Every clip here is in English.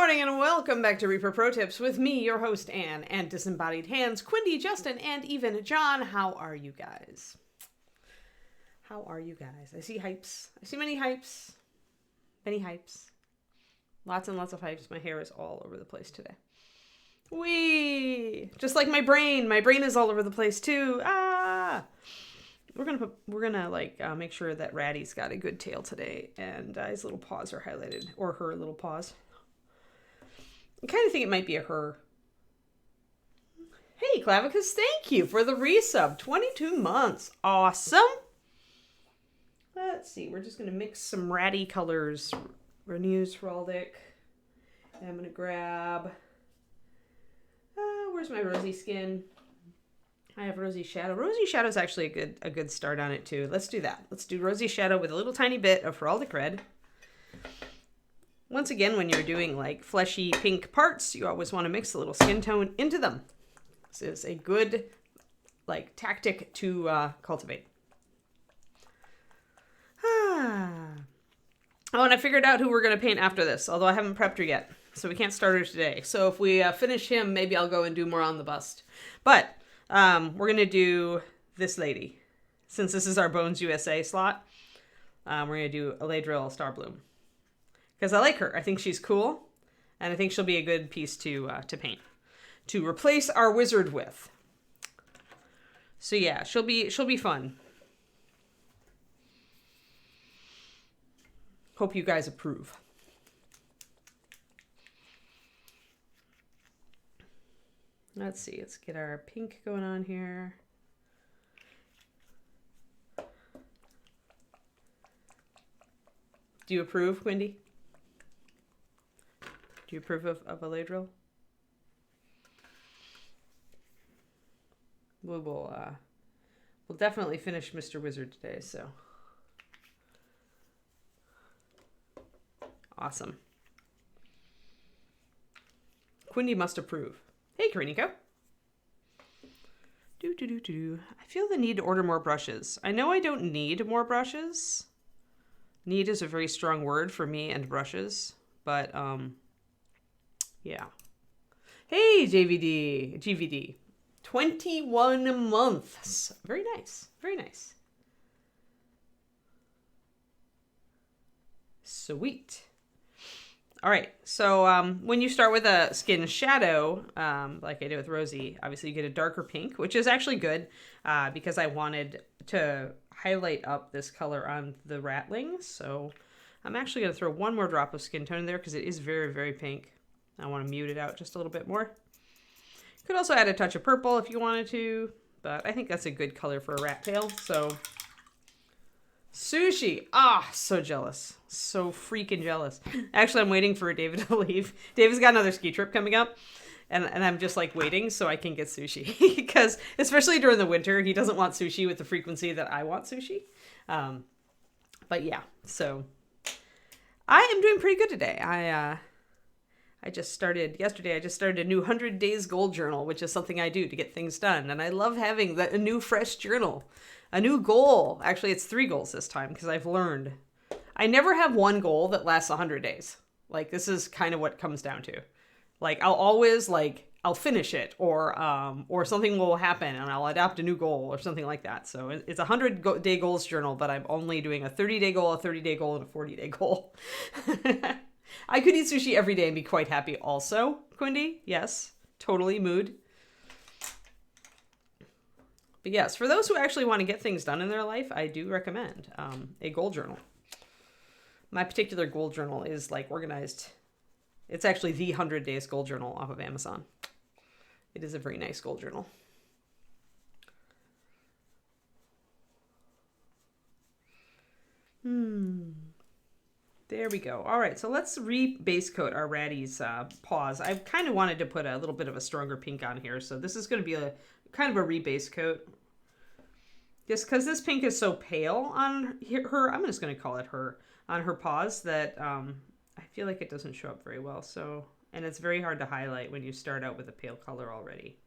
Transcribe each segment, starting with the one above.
morning and welcome back to Reaper Pro Tips with me, your host Anne, and disembodied hands, Quindy, Justin, and even John. How are you guys? How are you guys? I see hypes. I see many hypes. Many hypes. Lots and lots of hypes. My hair is all over the place today. Whee! Just like my brain. My brain is all over the place too. Ah! We're gonna make sure that Ratty's got a good tail today, and his little paws are highlighted, or her little paws. I kind of think it might be a her. Hey, Clavicus, thank you for the resub. 22 months. Awesome. Let's see. We're just going to mix some ratty colors. Renews Heraldic. And I'm going to grab... where's my Rosy Skin? I have Rosy Shadow. Rosy Shadow is actually a good start on it, too. Let's do that. Let's do Rosy Shadow with a little tiny bit of Heraldic Red. Once again, when you're doing like fleshy pink parts, you always want to mix a little skin tone into them. This is a good tactic to cultivate. Oh, and I figured out who we're going to paint after this, although I haven't prepped her yet, so we can't start her today. So if we finish him, maybe I'll go and do more on the bust. But we're going to do this lady. Since this is our Bones USA slot, we're going to do Eladril Starbloom. Because I like her. I think she's cool. And I think she'll be a good piece to paint. To replace our wizard with. So yeah, she'll be fun. Hope you guys approve. Let's see. Let's get our pink going on here. Do you approve, Quindy? Do you approve of Eladril? We'll definitely finish Mr. Wizard today, so. Awesome. Quindy must approve. Hey, Kariniko. I feel the need to order more brushes. I know I don't need more brushes. Need is a very strong word for me and brushes, but, yeah. Hey, GVD. 21 months. Very nice. Very nice. Sweet. All right. So when you start with a skin shadow, like I did with Rosie, obviously you get a darker pink, which is actually good because I wanted to highlight up this color on the ratlings. So I'm actually going to throw one more drop of skin tone in there because it is very, very pink. I want to mute it out just a little bit more. You could also add a touch of purple if you wanted to, but I think that's a good color for a rat tail. So, sushi. Ah, so jealous. So freaking jealous. Actually, I'm waiting for David to leave. David's got another ski trip coming up, and I'm just like waiting so I can get sushi. Because, especially during the winter, he doesn't want sushi with the frequency that I want sushi. But yeah, so I am doing pretty good today. I just started a new 100 Days Goal journal, which is something I do to get things done. And I love having a new fresh journal, a new goal. Actually, it's 3 goals this time because I've learned I never have one goal that lasts 100 days. Like, this is kind of what it comes down to. Like, I'll always I'll finish it or something will happen and I'll adopt a new goal or something like that. So it's a 100-day goals journal, but I'm only doing a 30-day goal, a 30-day goal, and a 40-day goal. I could eat sushi every day and be quite happy also, Quindy. Yes, totally mood. But yes, for those who actually want to get things done in their life, I do recommend a goal journal. My particular goal journal is organized. It's actually the 100 Days Goal Journal off of Amazon. It is a very nice goal journal. There we go. All right, so let's re-base coat our Ratty's paws. I kind of wanted to put a little bit of a stronger pink on here, so this is going to be a kind of a re-base coat. Just because this pink is so pale on her, I'm just going to call it her, on her paws that I feel like it doesn't show up very well. So, and it's very hard to highlight when you start out with a pale color already.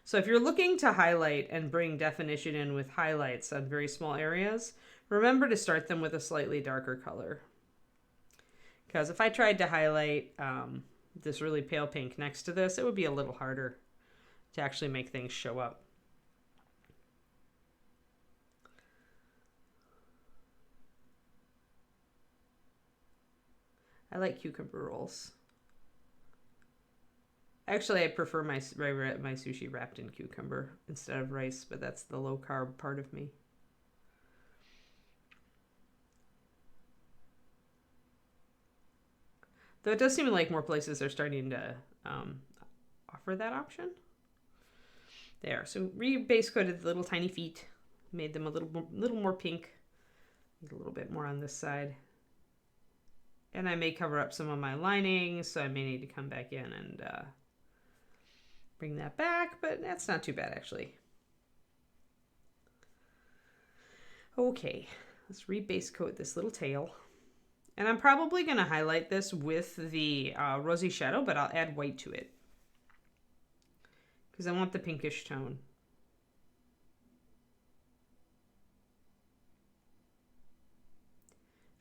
So if you're looking to highlight and bring definition in with highlights on very small areas, remember to start them with a slightly darker color. Because if I tried to highlight this really pale pink next to this, it would be a little harder to actually make things show up. I like cucumber rolls. Actually, I prefer my sushi wrapped in cucumber instead of rice, but that's the low carb part of me. Though it does seem like more places are starting to offer that option. There, so base coated the little tiny feet, made them a little more pink. Need a little bit more on this side. And I may cover up some of my lining, so I may need to come back in and bring that back, but that's not too bad actually. Okay, let's rebase coat this little tail. And I'm probably going to highlight this with the rosy shadow, but I'll add white to it because I want the pinkish tone.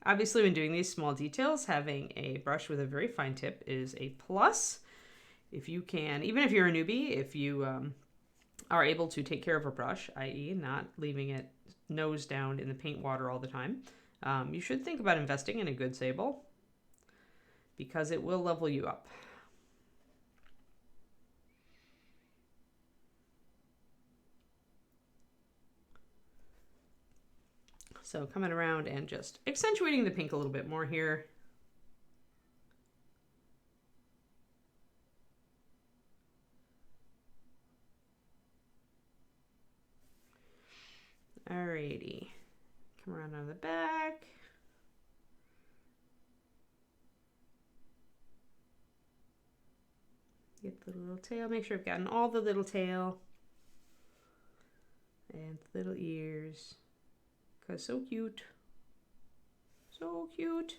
Obviously, when doing these small details, having a brush with a very fine tip is a plus. If you can, even if you're a newbie, if you are able to take care of a brush, i.e. not leaving it nose down in the paint water all the time, you should think about investing in a good sable because it will level you up. So coming around and just accentuating the pink a little bit more here. Alrighty, come around on the back. Get the little tail, make sure I've gotten all the little tail and little ears. Cause so cute. So cute.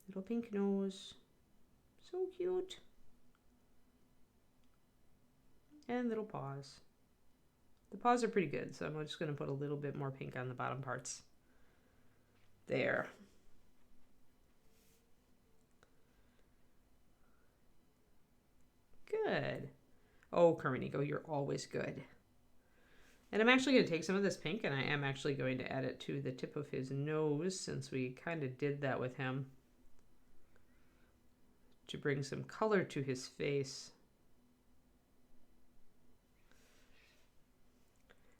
Little pink nose. So cute. And little paws. The paws are pretty good, so I'm just going to put a little bit more pink on the bottom parts. There. Good. Oh, Carminico, you're always good. And I'm actually going to take some of this pink and I am actually going to add it to the tip of his nose since we kind of did that with him to bring some color to his face.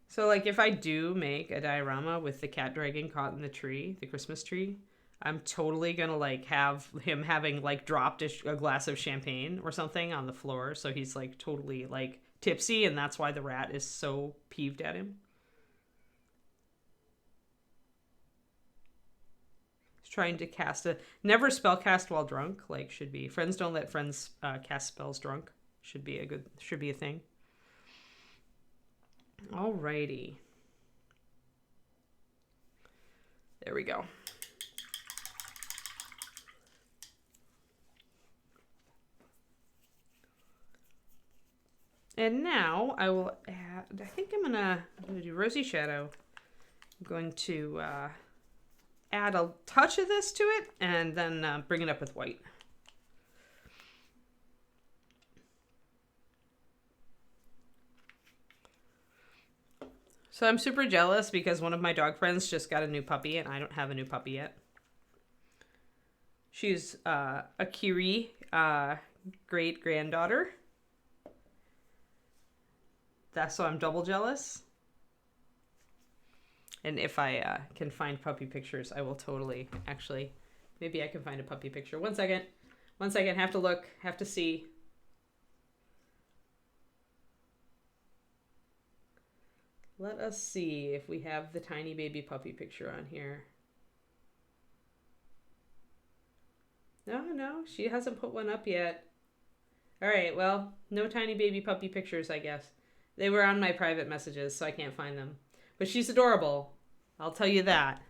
So like if I do make a diorama with the cat dragon caught in the tree, the Christmas tree, I'm totally going to like have him having like dropped a glass of champagne or something on the floor. So he's like totally like tipsy, and that's why the rat is so peeved at him. He's trying to cast never spell cast while drunk, like should be. Friends don't let friends cast spells drunk. Should be a thing. Alrighty. There we go. And now I will add, I think I'm gonna do rosy shadow. I'm going to add a touch of this to it and then bring it up with white. So I'm super jealous because one of my dog friends just got a new puppy and I don't have a new puppy yet. She's a Kiri great granddaughter. So I'm double jealous. And if I can find puppy pictures, I will totally, actually, maybe I can find a puppy picture. One second, have to look, have to see. Let us see if we have the tiny baby puppy picture on here. No, she hasn't put one up yet. All right, well, no tiny baby puppy pictures, I guess. They were on my private messages, so I can't find them. But she's adorable. I'll tell you that.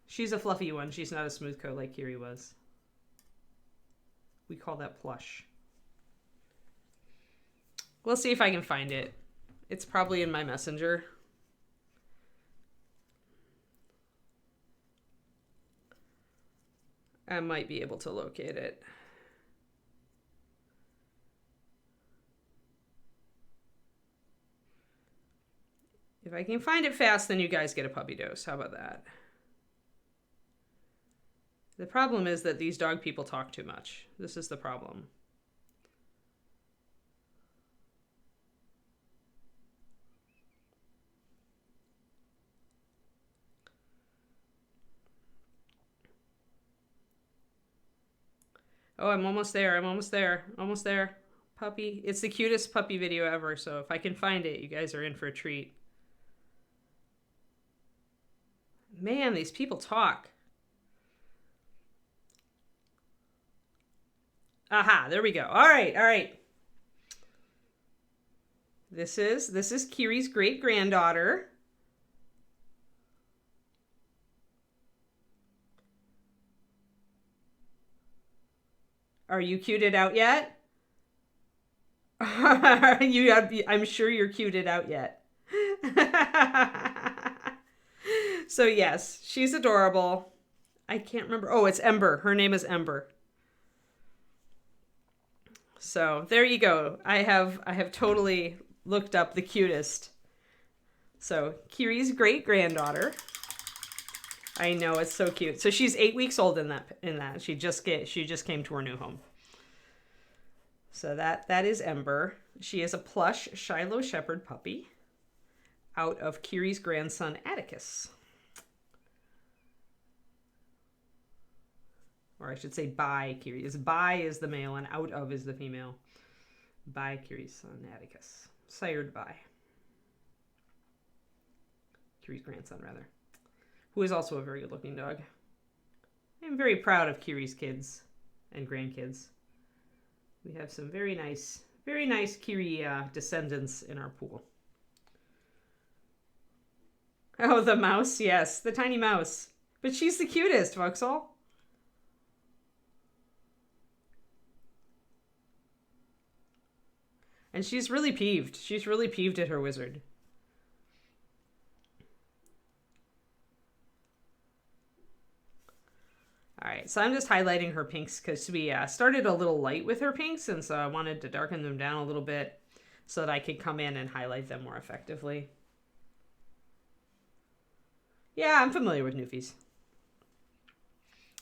She's a fluffy one. She's not a smooth coat like Kiri was. We call that plush. We'll see if I can find it. It's probably in my messenger. I might be able to locate it. If I can find it fast, then you guys get a puppy dose. How about that? The problem is that these dog people talk too much. This is the problem. Oh, I'm almost there. I'm almost there. Almost there. Puppy. It's the cutest puppy video ever, so if I can find it, you guys are in for a treat. Man, these people talk. Aha, there we go. All right, all right. This is Kiri's great-granddaughter. Are you cuted out yet? I'm sure you're cuted out yet. So yes, she's adorable. I can't remember. Oh, it's Ember. Her name is Ember. So there you go. I have totally looked up the cutest. So Kiri's great-granddaughter. I know, it's so cute. So she's 8 weeks old in that. She just came to her new home. So that is Ember. She is a plush Shiloh Shepherd puppy out of Kiri's grandson Atticus. Or I should say by Kiri. By is the male and out of is the female. By Kiri's son Atticus. Sired by. Kiri's grandson, rather. Who is also a very good looking dog. I'm very proud of Kiri's kids and grandkids. We have some very nice Kiri descendants in our pool. Oh, the mouse, yes, the tiny mouse. But she's the cutest, Vauxhall. And she's really peeved. She's really peeved at her wizard. All right, so I'm just highlighting her pinks because we started a little light with her pinks, and so I wanted to darken them down a little bit so that I could come in and highlight them more effectively. Yeah, I'm familiar with Newfies.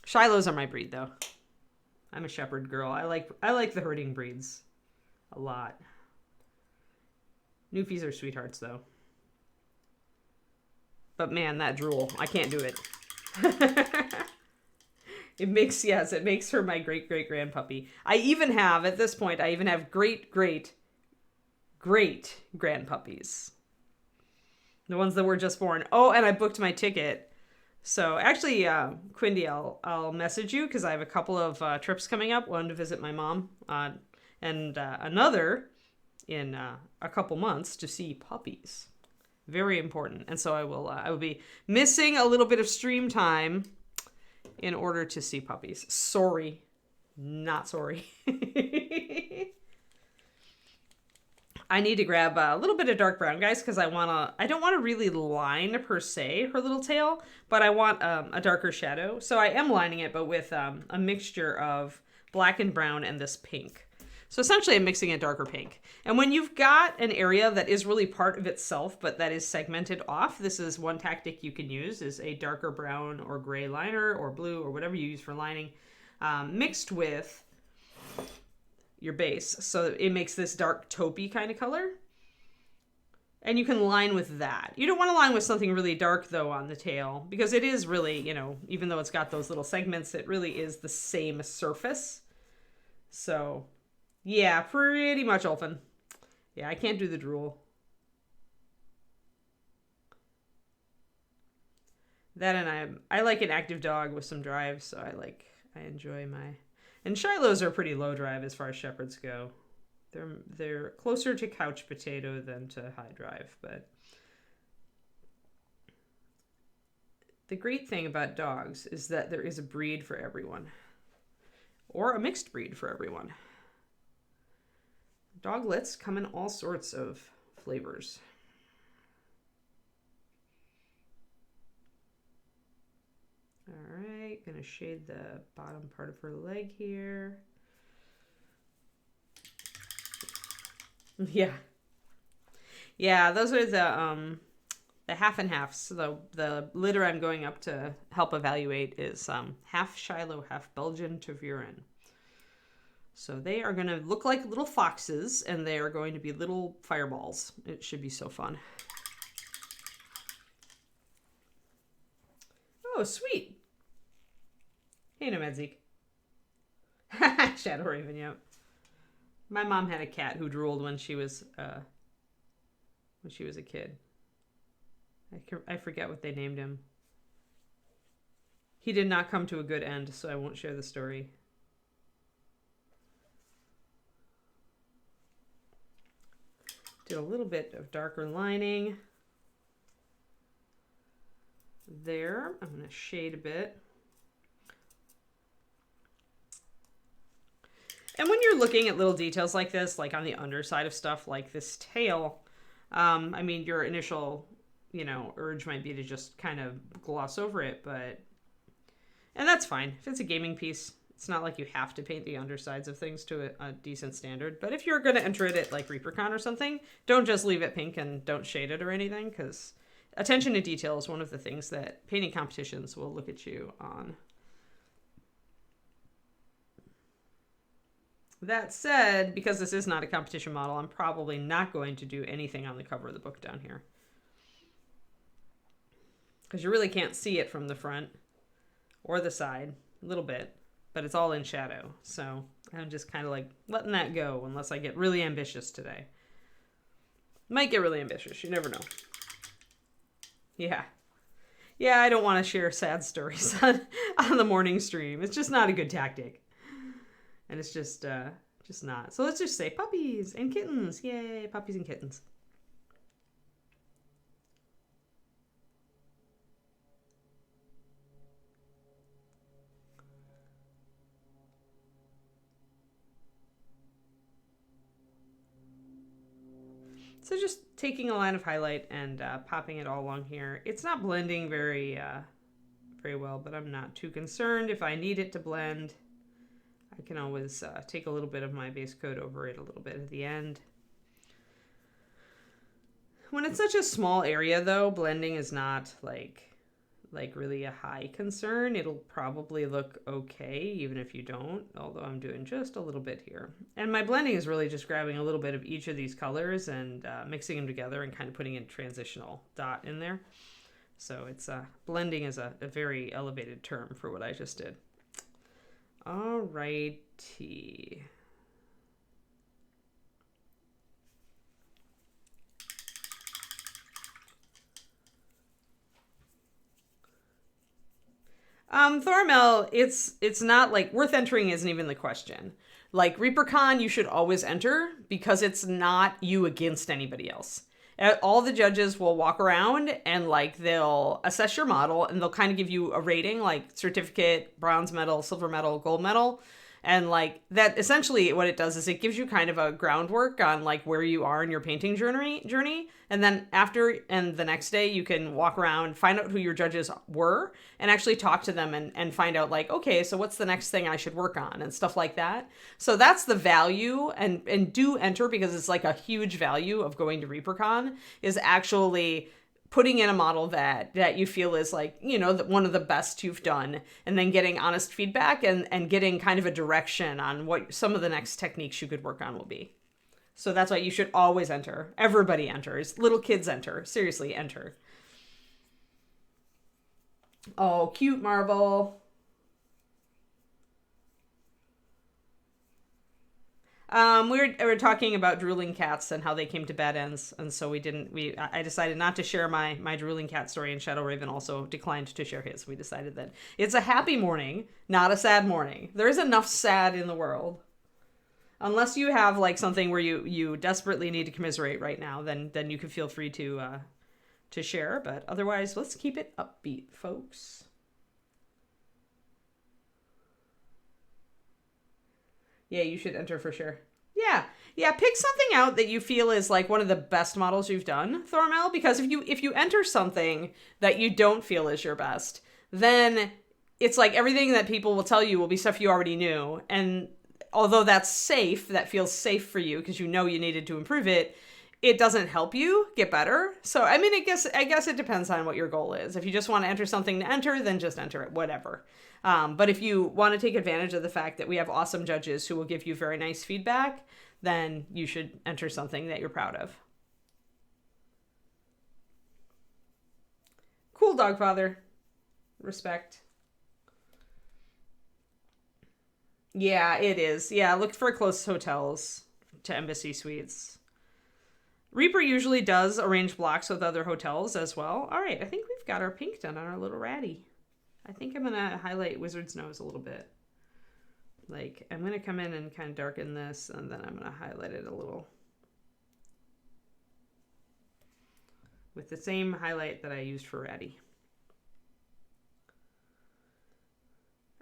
Shilohs are my breed, though. I'm a shepherd girl. I like the herding breeds a lot. Newfies are sweethearts, though. But man, that drool, I can't do it. It makes her my great-great-grandpuppy. I even have, at this point, great-great-great-grandpuppies. The ones that were just born. Oh, and I booked my ticket. So actually, Quindy, I'll message you because I have a couple of trips coming up. One to visit my mom, and another in a couple months to see puppies. Very important. And so I will be missing a little bit of stream time in order to see puppies. Sorry. Not sorry. I need to grab a little bit of dark brown, guys, because I don't want to really line per se her little tail, but I want a darker shadow. So I am lining it, but with a mixture of black and brown and this pink. So essentially I'm mixing a darker pink. And when you've got an area that is really part of itself, but that is segmented off, this is one tactic you can use, is a darker brown or gray liner or blue or whatever you use for lining, mixed with your base. So it makes this dark taupey kind of color. And you can line with that. You don't want to line with something really dark, though, on the tail, because it is really, even though it's got those little segments, it really is the same surface. So yeah, pretty much Ulfin. Yeah, I can't do the drool. That and I like an active dog with some drive, so I enjoy my... And Shilohs are pretty low drive as far as shepherds go. They're closer to couch potato than to high drive, but the great thing about dogs is that there is a breed for everyone, or a mixed breed for everyone. Doglets come in all sorts of flavors. All right, gonna shade the bottom part of her leg here. Yeah. Yeah, those are the half and half. So the litter I'm going up to help evaluate is half Shiloh, half Belgian Tervuren. So they are going to look like little foxes, and they are going to be little fireballs. It should be so fun. Oh, sweet. Hey, Nomad Zeke. Shadow Raven, yep. My mom had a cat who drooled when she was a kid. I forget what they named him. He did not come to a good end, so I won't share the story. Did a little bit of darker lining there. I'm going to shade a bit. And when you're looking at little details like this, like on the underside of stuff like this tail, I mean, your initial, urge might be to just kind of gloss over it, and that's fine. If it's a gaming piece, it's not like you have to paint the undersides of things to a decent standard. But if you're going to enter it at like ReaperCon or something, don't just leave it pink and don't shade it or anything, because attention to detail is one of the things that painting competitions will look at you on. That said, because this is not a competition model, I'm probably not going to do anything on the cover of the book down here, because you really can't see it from the front or the side, a little bit, but it's all in shadow. So I'm just kind of like letting that go unless I get really ambitious today. Might get really ambitious. You never know. Yeah. Yeah, I don't want to share sad stories on the morning stream. It's just not a good tactic. And it's just not. So let's just say puppies and kittens. Yay, puppies and kittens. So just taking a line of highlight and popping it all along here. It's not blending very well, but I'm not too concerned. If I need it to blend, I can always take a little bit of my base coat over it a little bit at the end. When it's such a small area, though, blending is not like really a high concern. It'll probably look okay, even if you don't, although I'm doing just a little bit here. And my blending is really just grabbing a little bit of each of these colors and mixing them together and kind of putting a transitional dot in there. So it's blending is a very elevated term for what I just did. Alrighty. Thormel, it's not like worth entering isn't even the question. Like ReaperCon, you should always enter because it's not you against anybody else. All the judges will walk around and like they'll assess your model and they'll kind of give you a rating, like certificate, bronze medal, silver medal, gold medal. And like that, essentially what it does is it gives you kind of a groundwork on like where you are in your painting journey. And then the next day you can walk around, find out who your judges were and actually talk to them and find out like, okay, so what's the next thing I should work on and stuff like that. So that's the value and do enter, because it's like a huge value of going to ReaperCon is actually putting in a model that you feel is like, one of the best you've done, and then getting honest feedback and getting kind of a direction on what some of the next techniques you could work on will be. So that's why you should always enter. Everybody enters. Little kids enter. Seriously, enter. Oh, cute marble. We were talking about drooling cats and how they came to bad ends, and so I decided not to share my drooling cat story, and Shadow Raven also declined to share his. We decided that it's a happy morning, not a sad morning. There is enough sad in the world. Unless you have like something where you desperately need to commiserate right now, then you can feel free to share, but otherwise let's keep it upbeat, folks. Yeah, you should enter for sure. Yeah, pick something out that you feel is like one of the best models you've done, Thormel, because if you enter something that you don't feel is your best, then it's like everything that people will tell you will be stuff you already knew. And although that's safe, that feels safe for you because you know you needed to improve it, it doesn't help you get better. So, I mean, I guess it depends on what your goal is. If you just want to enter something to enter, then just enter it, whatever. But if you want to take advantage of the fact that we have awesome judges who will give you very nice feedback, then you should enter something that you're proud of. Cool, dog father. Respect. Yeah, it is. Yeah, look for close hotels to Embassy Suites. Reaper usually does arrange blocks with other hotels as well. All right, I think we've got our pink done on our little ratty. I think I'm going to highlight Wizard's Nose a little bit. Like, I'm going to come in and kind of darken this, and then I'm going to highlight it a little. With the same highlight that I used for ratty.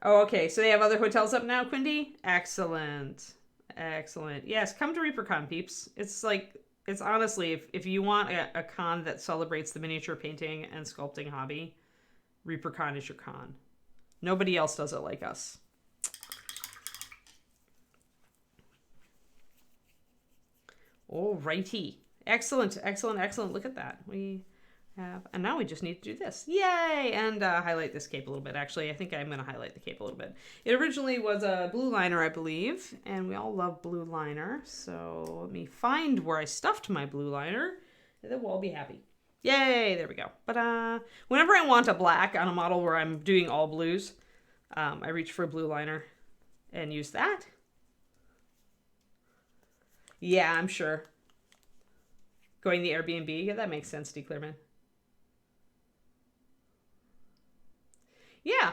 Oh, okay, so they have other hotels up now, Quindy? Excellent. Excellent. Yes, come to ReaperCon, peeps. It's like... It's honestly, if you want a con that celebrates the miniature painting and sculpting hobby, ReaperCon is your con. Nobody else does it like us. Alrighty. Excellent, excellent, excellent. Look at that. We have, and now we just need to do this. Yay! And highlight this cape a little bit. Actually, I think I'm going to highlight the cape a little bit. It originally was a blue liner, I believe, and we all love blue liner. So let me find where I stuffed my blue liner, and then we'll all be happy. Yay! There we go. But whenever I want a black on a model where I'm doing all blues, I reach for a blue liner and use that. Yeah, I'm sure. Going the Airbnb? Yeah, that makes sense, D. Clearman. Yeah,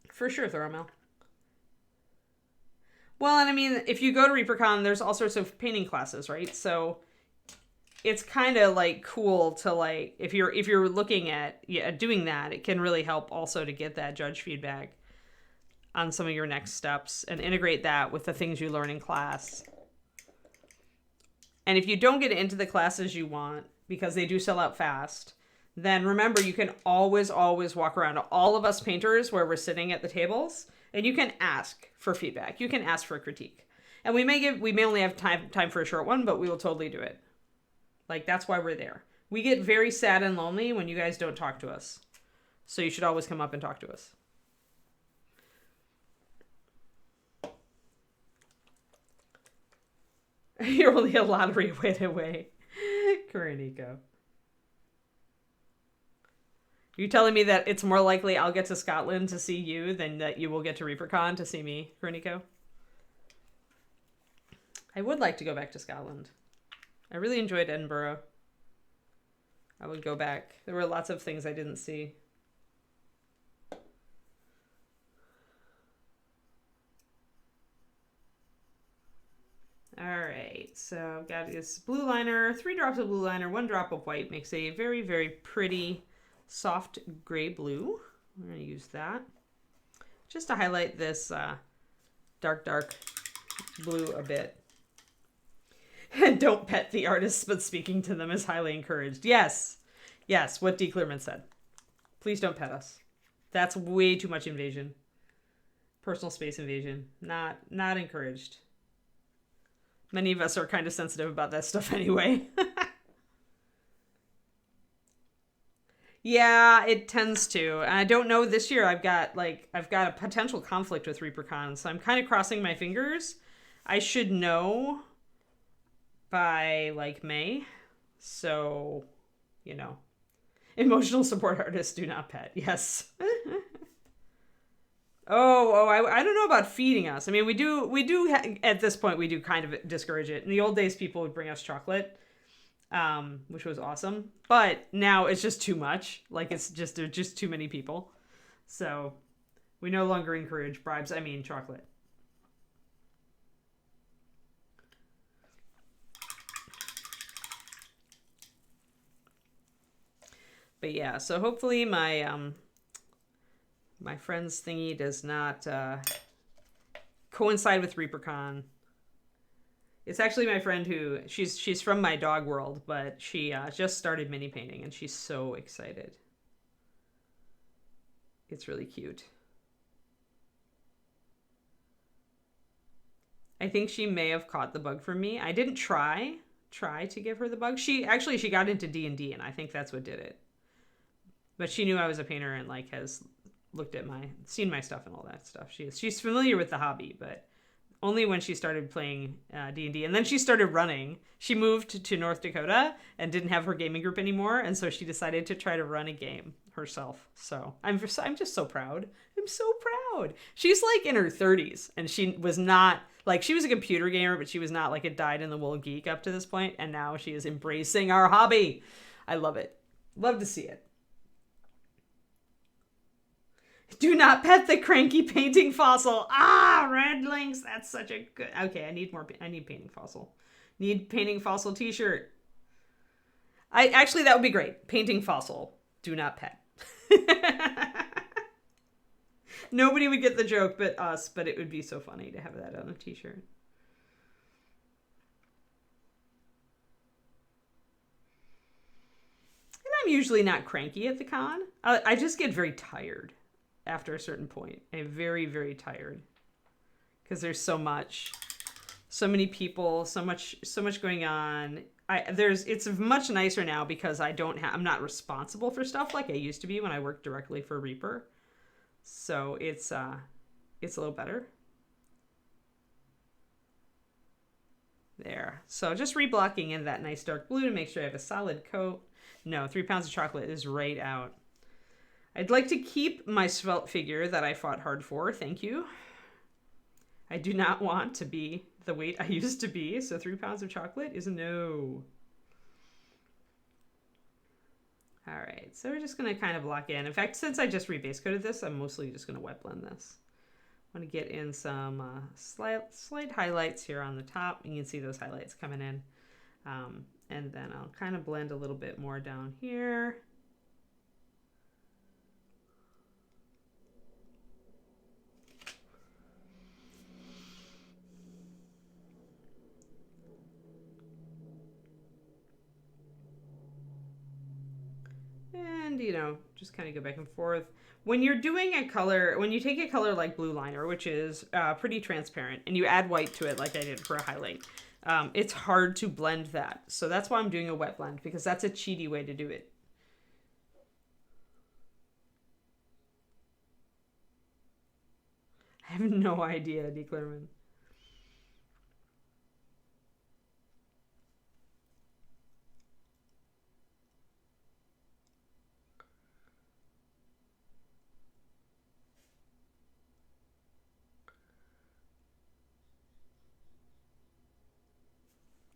for sure, Thoromel. Well, and I mean, if you go to ReaperCon, there's all sorts of painting classes, right? So it's kind of like cool to like, if you're looking at doing that, it can really help also to get that judge feedback on some of your next steps and integrate that with the things you learn in class. And if you don't get into the classes you want, because they do sell out fast, then remember, you can always walk around to all of us painters where we're sitting at the tables, and you can ask for feedback. You can ask for a critique. And we may only have time for a short one, but we will totally do it. Like, that's why we're there. We get very sad and lonely when you guys don't talk to us. So you should always come up and talk to us. You're only a lottery away. Kuroniko. You telling me that it's more likely I'll get to Scotland to see you than that you will get to ReaperCon to see me, Kuroniko? I would like to go back to Scotland. I really enjoyed Edinburgh. I would go back. There were lots of things I didn't see. All right, so I've got this blue liner, 3 drops of blue liner, 1 drop of white makes a very, very pretty soft gray blue. I'm going to use that just to highlight this dark blue a bit. And don't pet the artists, but speaking to them is highly encouraged. Yes, what D. Clearman said. Please don't pet us. That's way too much invasion. Personal space invasion. Not encouraged. Many of us are kind of sensitive about that stuff anyway. Yeah, it tends to. And I don't know this year. I've got a potential conflict with ReaperCon, so I'm kind of crossing my fingers. I should know by like May. So, emotional support artists do not pet. Yes. I don't know about feeding us. I mean, we do at this point, we do kind of discourage it. In the old days, people would bring us chocolate, which was awesome. But now it's just too much. Like, there's just too many people. So we no longer encourage bribes. I mean, chocolate. But yeah, so hopefully my friend's thingy does not coincide with ReaperCon. It's actually my friend who, she's from my dog world, but she just started mini painting and she's so excited. It's really cute. I think she may have caught the bug from me. I didn't try to give her the bug. She got into D&D, and I think that's what did it. But she knew I was a painter and like has seen my stuff and all that stuff. She's familiar with the hobby, but only when she started playing D&D. And then she started running. She moved to North Dakota and didn't have her gaming group anymore, and so she decided to try to run a game herself. So I'm just so proud. I'm so proud. She's like in her 30s, and she was not like, she was a computer gamer, but she was not like a dyed-in-the-wool geek up to this point, and now she is embracing our hobby. I love it. Love to see it. Do not pet the cranky painting fossil. Ah, red links. That's such a good... Okay, I need painting fossil. Need painting fossil t-shirt. Actually, that would be great. Painting fossil. Do not pet. Nobody would get the joke but us, but it would be so funny to have that on a t-shirt. And I'm usually not cranky at the con. I just get very tired after a certain point. I'm very, very tired because there's so many people, so much going on. It's much nicer now because I'm not responsible for stuff like I used to be when I worked directly for Reaper. So it's a little better. There. So just reblocking in that nice dark blue to make sure I have a solid coat. No, 3 pounds of chocolate is right out. I'd like to keep my svelte figure that I fought hard for. Thank you. I do not want to be the weight I used to be. So 3 pounds of chocolate is a no. All right. So we're just going to kind of block in. In fact, since I just rebase coated this, I'm mostly just going to wet blend this. I'm going to get in some slight highlights here on the top. You can see those highlights coming in. And then I'll kind of blend a little bit more down here. And, just kind of go back and forth. When you're doing when you take a color like Blue Liner, which is pretty transparent, and you add white to it like I did for a highlight, it's hard to blend that. So that's why I'm doing a wet blend, because that's a cheaty way to do it. I have no idea, D. Clearman.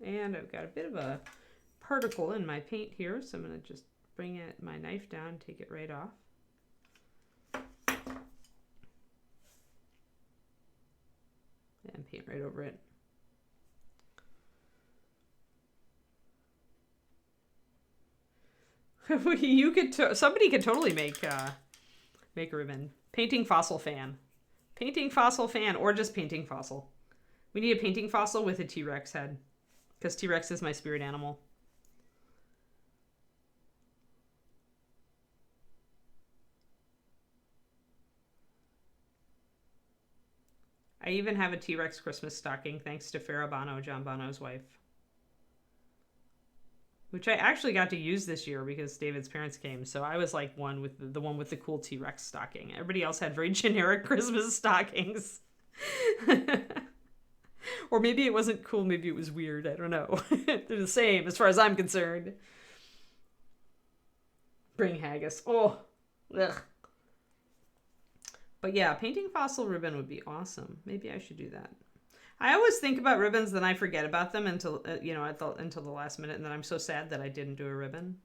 And I've got a bit of a particle in my paint here, so I'm going to just bring my knife down, take it right off. And paint right over it. Somebody could totally make a ribbon. Painting fossil fan. Painting fossil fan, or just painting fossil. We need a painting fossil with a T-Rex head, because T-Rex is my spirit animal. I even have a T-Rex Christmas stocking thanks to Farrah Bono, John Bono's wife. Which I actually got to use this year because David's parents came, so I was like the one with the cool T-Rex stocking. Everybody else had very generic Christmas stockings. Or maybe it wasn't cool, maybe it was weird, I don't know. They're the same as far as I'm concerned. Bring haggis. Oh, ugh. But yeah, painting fossil ribbon would be awesome. Maybe I should do that. I always think about ribbons, then I forget about them until until the last minute, and then I'm so sad that I didn't do a ribbon.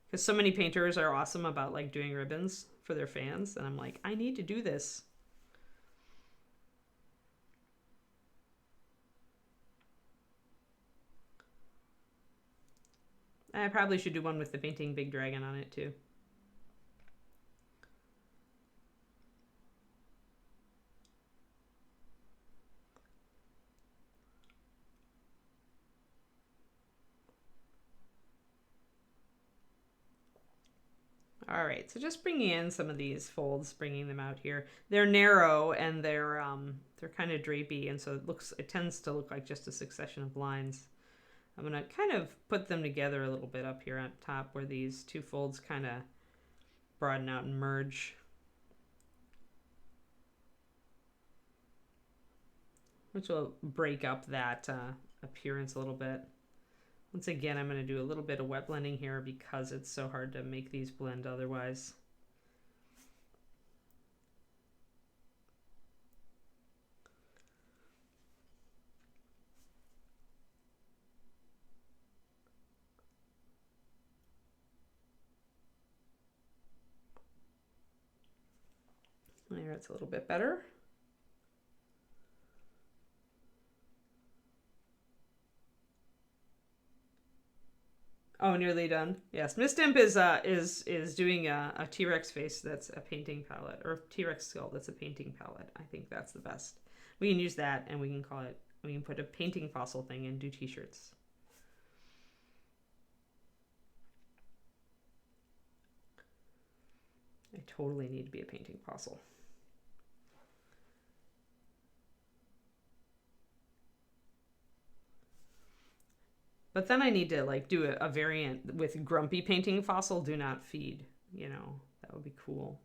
Because so many painters are awesome about like doing ribbons for their fans, and I'm like, I need to do this. I probably should do one with the painting Big Dragon on it too. All right, so just bringing in some of these folds, bringing them out here. They're narrow and they're kind of drapey, and so it tends to look like just a succession of lines. I'm gonna kind of put them together a little bit up here on top where these two folds kind of broaden out and merge. Which will break up that appearance a little bit. Once again, I'm going to do a little bit of wet blending here because it's so hard to make these blend otherwise. There, it's a little bit better. Oh, nearly done. Yes, Miss Dimp is doing a T-Rex face that's a painting palette, or T-Rex skull that's a painting palette. I think that's the best. We can use that, and we can put a painting fossil thing and do T-shirts. I totally need to be a painting fossil. But then I need to like do a variant with grumpy painting fossil, do not feed, you know, that would be cool.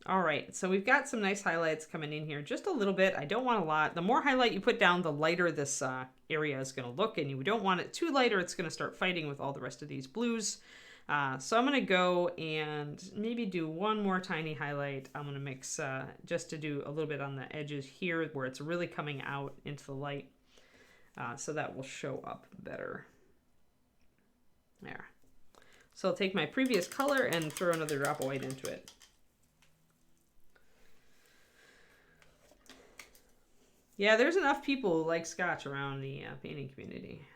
All right, so we've got some nice highlights coming in here, just a little bit. I don't want a lot. The more highlight you put down, the lighter this area is going to look, and you don't want it too light or it's going to start fighting with all the rest of these blues. So I'm going to go and maybe do one more tiny highlight. I'm going to mix just to do a little bit on the edges here where it's really coming out into the light. So that will show up better. There. So I'll take my previous color and throw another drop of white into it. Yeah, there's enough people who like Scotch around the painting community.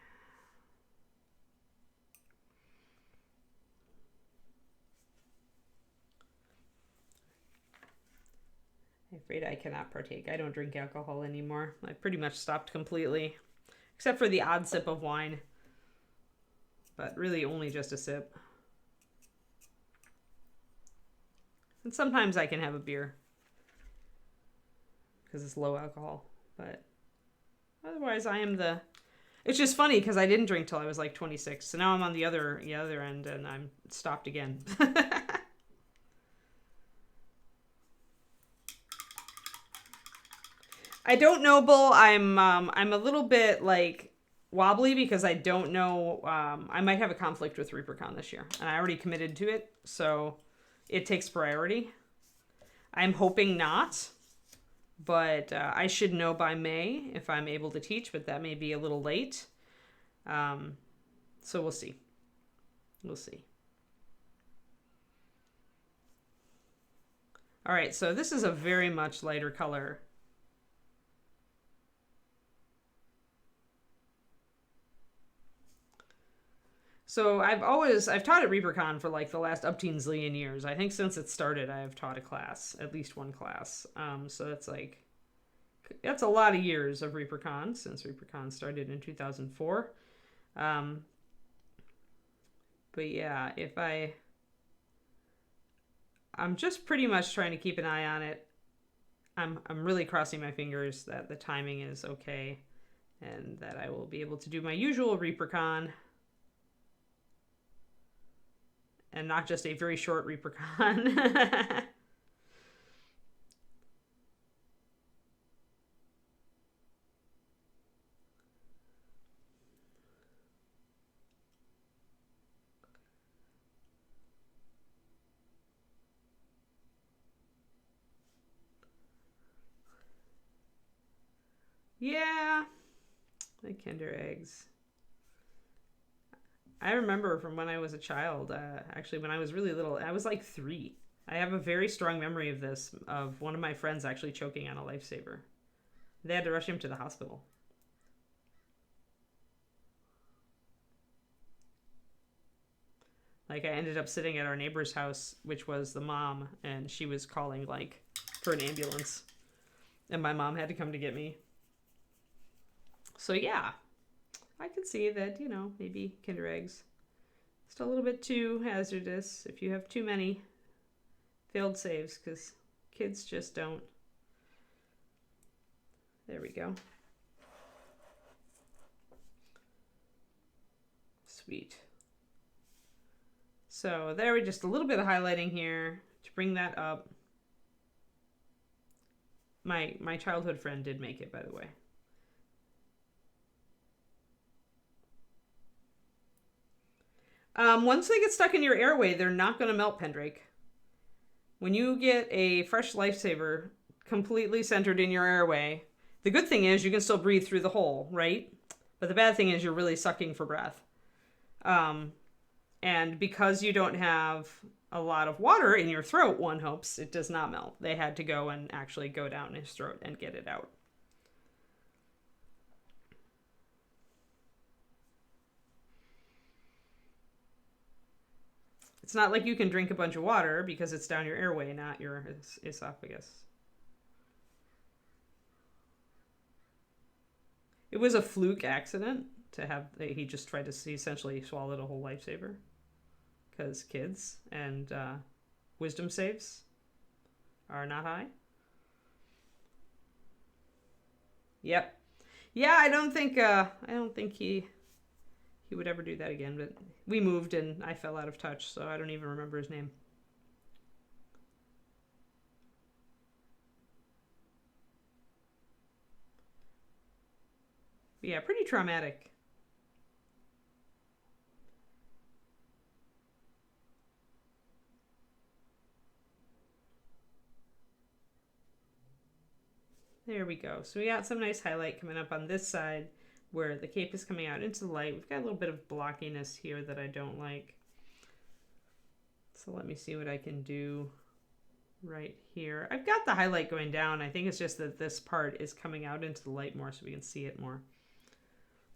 I'm afraid I cannot partake. I don't drink alcohol anymore. I pretty much stopped completely, except for the odd sip of wine, but really only just a sip. And sometimes I can have a beer because it's low alcohol, but otherwise I am the... It's just funny because I didn't drink till I was like 26, so now I'm on the other end and I'm stopped again. I don't know, Bull. I'm a little bit like wobbly because I don't know. I might have a conflict with ReaperCon this year, and I already committed to it, so it takes priority. I'm hoping not, but I should know by May if I'm able to teach, but that may be a little late. So we'll see. We'll see. All right, so this is a very much lighter color. So I've taught at ReaperCon for like the last upteen zillion years. I think since it started, I have taught a class, at least one class. So that's a lot of years of ReaperCon since ReaperCon started in 2004. But yeah, I'm just pretty much trying to keep an eye on it. I'm really crossing my fingers that the timing is okay and that I will be able to do my usual ReaperCon. And not just a very short ReaperCon. Yeah, the Kinder Eggs. I remember from when I was a child, actually when I was really little, I was like 3. I have a very strong memory of this, of one of my friends actually choking on a lifesaver. They had to rush him to the hospital. Like I ended up sitting at our neighbor's house, which was the mom, and she was calling like for an ambulance. and my mom had to come to get me. So yeah, I could see that, you know, maybe Kinder Eggs just a little bit too hazardous if you have too many failed saves, because kids just don't. There we go. Sweet. So there we just a little bit of highlighting here to bring that up. My childhood friend did make it, by the way. Once they get stuck in your airway, they're not going to melt, Pendrake. When you get a fresh lifesaver completely centered in your airway, the good thing is you can still breathe through the hole, right? But the bad thing is you're really sucking for breath. And because you don't have a lot of water in your throat, one hopes it does not melt. They had to go and actually go down his throat and get it out. It's not like you can drink a bunch of water because it's down your airway, not your esophagus. It was a fluke accident to have, he just tried to essentially swallow a whole lifesaver. Because kids and wisdom saves are not high. Yep. Yeah, I don't think he would ever do that again, but we moved and I fell out of touch, so I don't even remember his name. But yeah, pretty traumatic. There we go. So we got some nice highlight coming up on this side where the cape is coming out into the light. We've got a little bit of blockiness here that I don't like. So let me see what I can do right here. I've got the highlight going down. I think it's just that this part is coming out into the light more so we can see it more.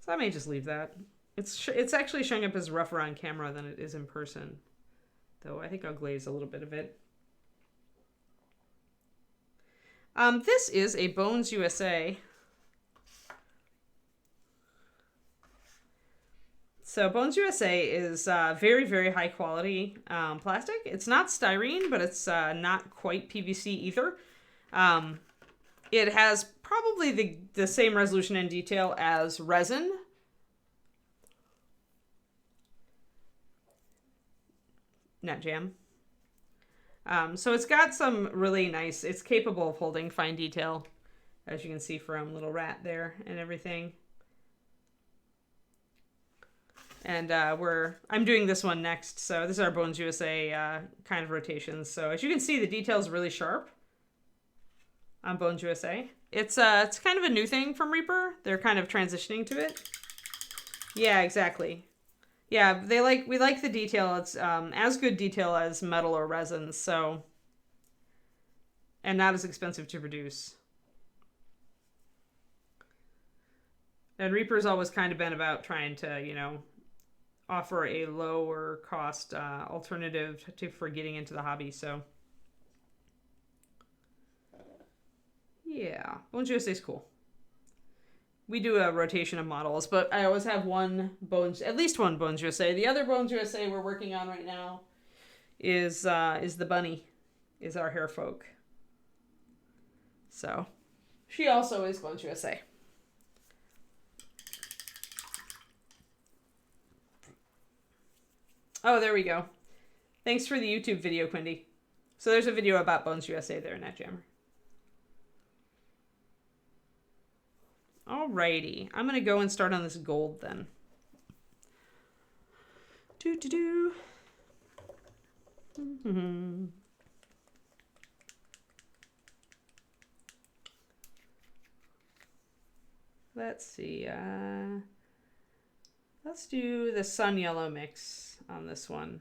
So I may just leave that. It's actually showing up as rougher on camera than it is in person, though I think I'll glaze a little bit of it. This is a Bones USA. So Bones USA is very, very high quality plastic. It's not styrene, but it's not quite PVC either. It has probably the same resolution and detail as resin. Net jam. So it's got some really nice, it's capable of holding fine detail, as you can see from little rat there and everything. And I'm doing this one next. So this is our Bones USA kind of rotations. So as you can see, the detail is really sharp on Bones USA. It's kind of a new thing from Reaper. They're kind of transitioning to it. Yeah, exactly. Yeah, we like the detail. It's as good detail as metal or resin, so, and not as expensive to produce. And Reaper's always kind of been about trying to, you know, offer a lower cost alternative for getting into the hobby, so. Yeah, Bones USA is cool. We do a rotation of models, but I always have at least one Bones USA. The other Bones USA we're working on right now is the bunny, is our hair folk. So she also is Bones USA. Oh, there we go. Thanks for the YouTube video, Quindy. So there's a video about Bones USA there, NetJammer. Alrighty, I'm gonna go and start on this gold then. Let's see. Let's do the sun yellow mix on this one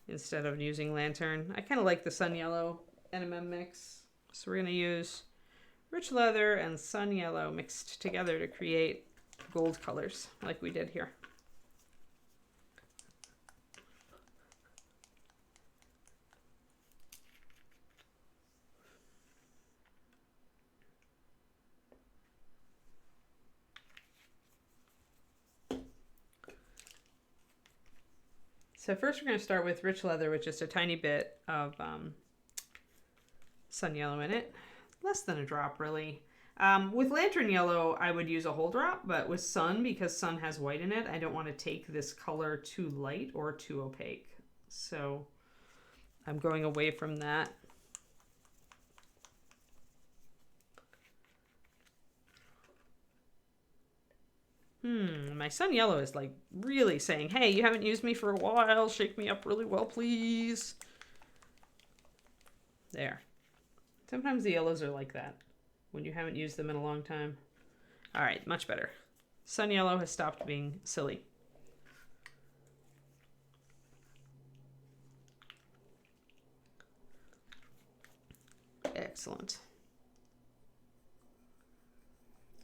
instead of using lantern. I kind of like the sun yellow NMM mix, so we're gonna use rich leather and sun yellow mixed together to create gold colors like we did here. So first we're going to start with rich leather with just a tiny bit of sun yellow in it. Less than a drop, really. With lantern yellow, I would use a whole drop, but with sun, because sun has white in it, I don't want to take this color too light or too opaque. So I'm going away from that. My sun yellow is like really saying, hey, you haven't used me for a while. Shake me up really well, please. There. Sometimes the yellows are like that when you haven't used them in a long time. All right, much better. Sun yellow has stopped being silly. Excellent.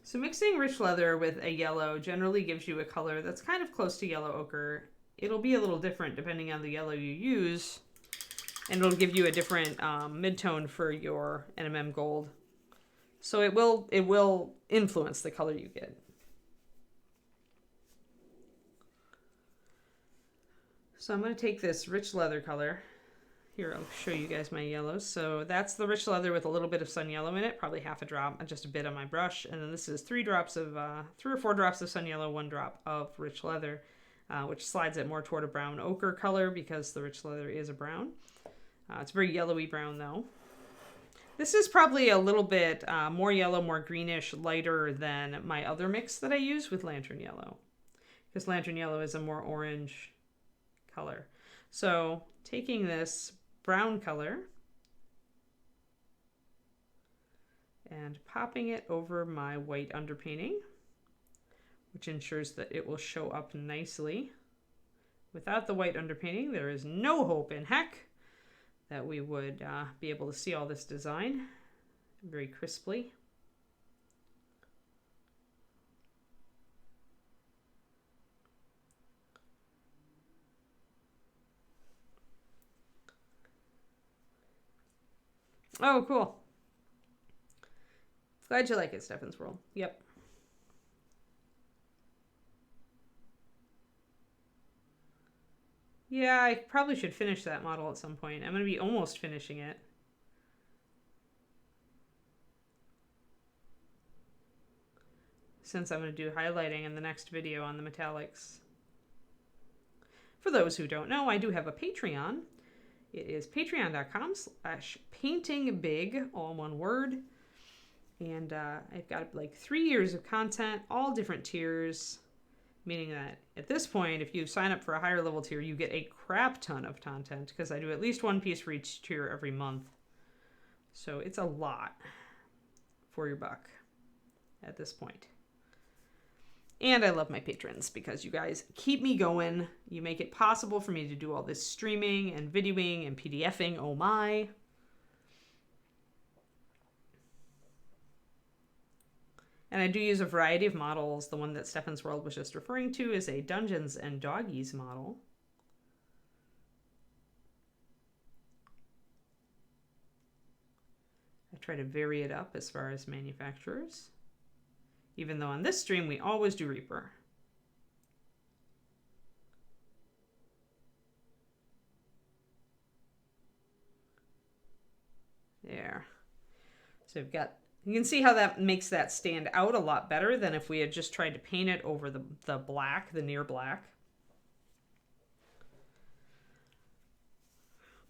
So mixing rich leather with a yellow generally gives you a color that's kind of close to yellow ochre. It'll be a little different depending on the yellow you use, and it'll give you a different mid-tone for your NMM gold. So it will influence the color you get. So I'm going to take this rich leather color. Here, I'll show you guys my yellows. So that's the rich leather with a little bit of sun yellow in it, probably half a drop, just a bit on my brush. And then this is 3 or 4 drops of sun yellow, 1 drop of rich leather, which slides it more toward a brown ochre color because the rich leather is a brown. It's very yellowy brown though. This is probably a little bit more yellow, more greenish, lighter than my other mix that I use with lantern yellow, because lantern yellow is a more orange color. So taking this brown color and popping it over my white underpainting, which ensures that it will show up nicely. Without the white underpainting, there is no hope in heck that we would be able to see all this design very crisply. Oh, cool. Glad you like it, Stefan's World. Yep. Yeah, I probably should finish that model at some point. I'm going to be almost finishing it. Since I'm going to do highlighting in the next video on the metallics. For those who don't know, I do have a Patreon. It is patreon.com/paintingbig, all one word. And I've got like 3 years of content, all different tiers, meaning that at this point, if you sign up for a higher level tier, you get a crap ton of content because I do at least 1 piece for each tier every month. So it's a lot for your buck at this point. And I love my patrons because you guys keep me going. You make it possible for me to do all this streaming and videoing and PDFing. Oh my. And I do use a variety of models. The one that Stefan's World was just referring to is a Dungeons and Doggies model. I try to vary it up as far as manufacturers. Even though on this stream, we always do Reaper. There. So we've got, you can see how that makes that stand out a lot better than if we had just tried to paint it over the black, the near black.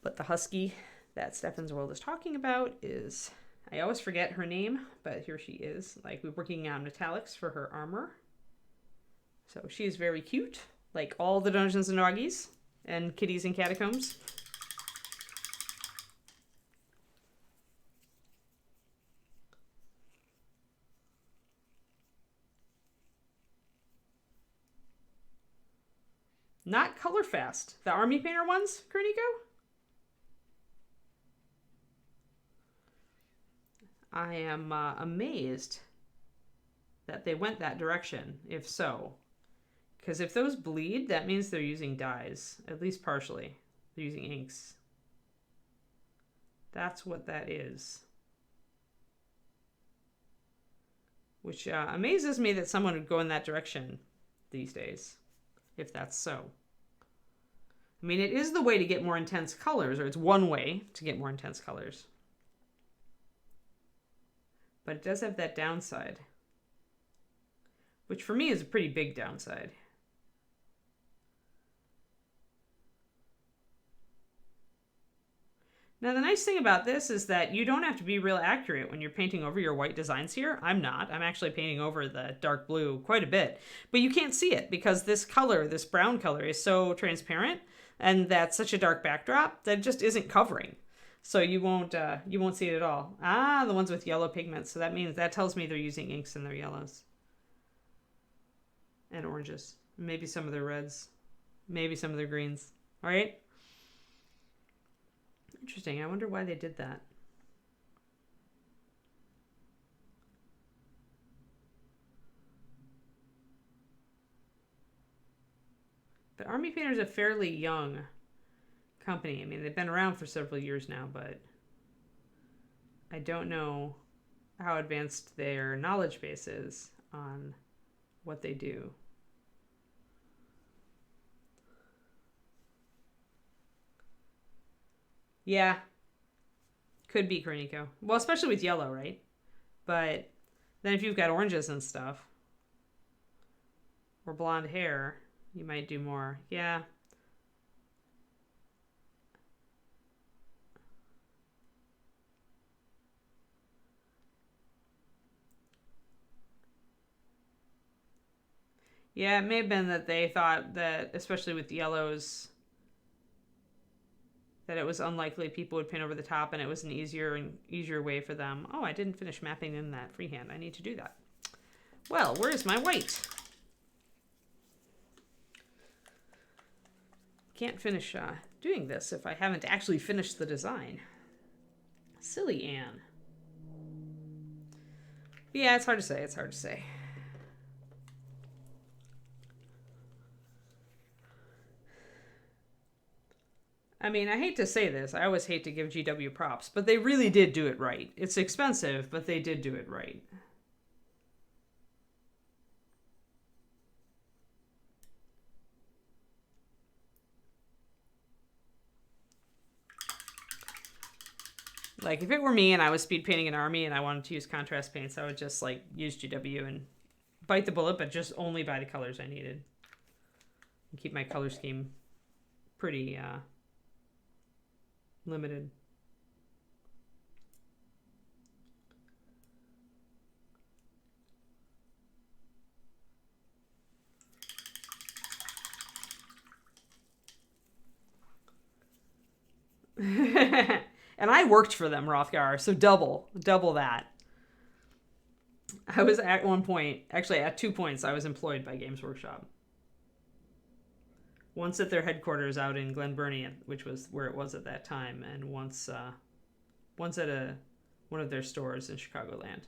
But the husky that Stefan's World is talking about is, I always forget her name, but here she is. Like, we're working on metallics for her armor. So she's very cute, like all the Dungeons and Doggies and kitties and catacombs. Not color fast. The army painter ones, Kerniko? I am amazed that they went that direction, if so. Because if those bleed, that means they're using dyes, at least partially. They're using inks. That's what that is. Which amazes me that someone would go in that direction these days, if that's so. I mean, it is the way to get more intense colors, or it's one way to get more intense colors. But it does have that downside, which for me is a pretty big downside. Now, the nice thing about this is that you don't have to be real accurate when you're painting over your white designs here. I'm not. I'm actually painting over the dark blue quite a bit. But you can't see it because this color, this brown color, is so transparent, and that's such a dark backdrop that it just isn't covering. So you won't see it at all. Ah, the ones with yellow pigments. So that tells me they're using inks in their yellows. And oranges. Maybe some of their reds. Maybe some of their greens. All right? Interesting. I wonder why they did that. But Army Painter is a fairly young company. I mean, they've been around for several years now, but I don't know how advanced their knowledge base is on what they do. Yeah. Could be Cornico. Well, especially with yellow, right? But then if you've got oranges and stuff, or blonde hair, you might do more. Yeah. Yeah, it may have been that they thought that, especially with yellows, that it was unlikely people would paint over the top, and it was an easier way for them. Oh, I didn't finish mapping in that freehand. I need to do that. Well, where is my white? Can't finish doing this if I haven't actually finished the design. Silly Anne. Yeah, it's hard to say. It's hard to say. I mean, I hate to say this. I always hate to give GW props, but they really did do it right. It's expensive, but they did do it right. Like, if it were me and I was speed painting an army and I wanted to use contrast paints, I would just, like, use GW and bite the bullet, but just only buy the colors I needed. And keep my color scheme pretty, limited. And I worked for them, Rothgar, so double that. I was at one point, actually at 2 points, I was employed by Games Workshop. Once at their headquarters out in Glen Burnie, which was where it was at that time, and once at one of their stores in Chicagoland.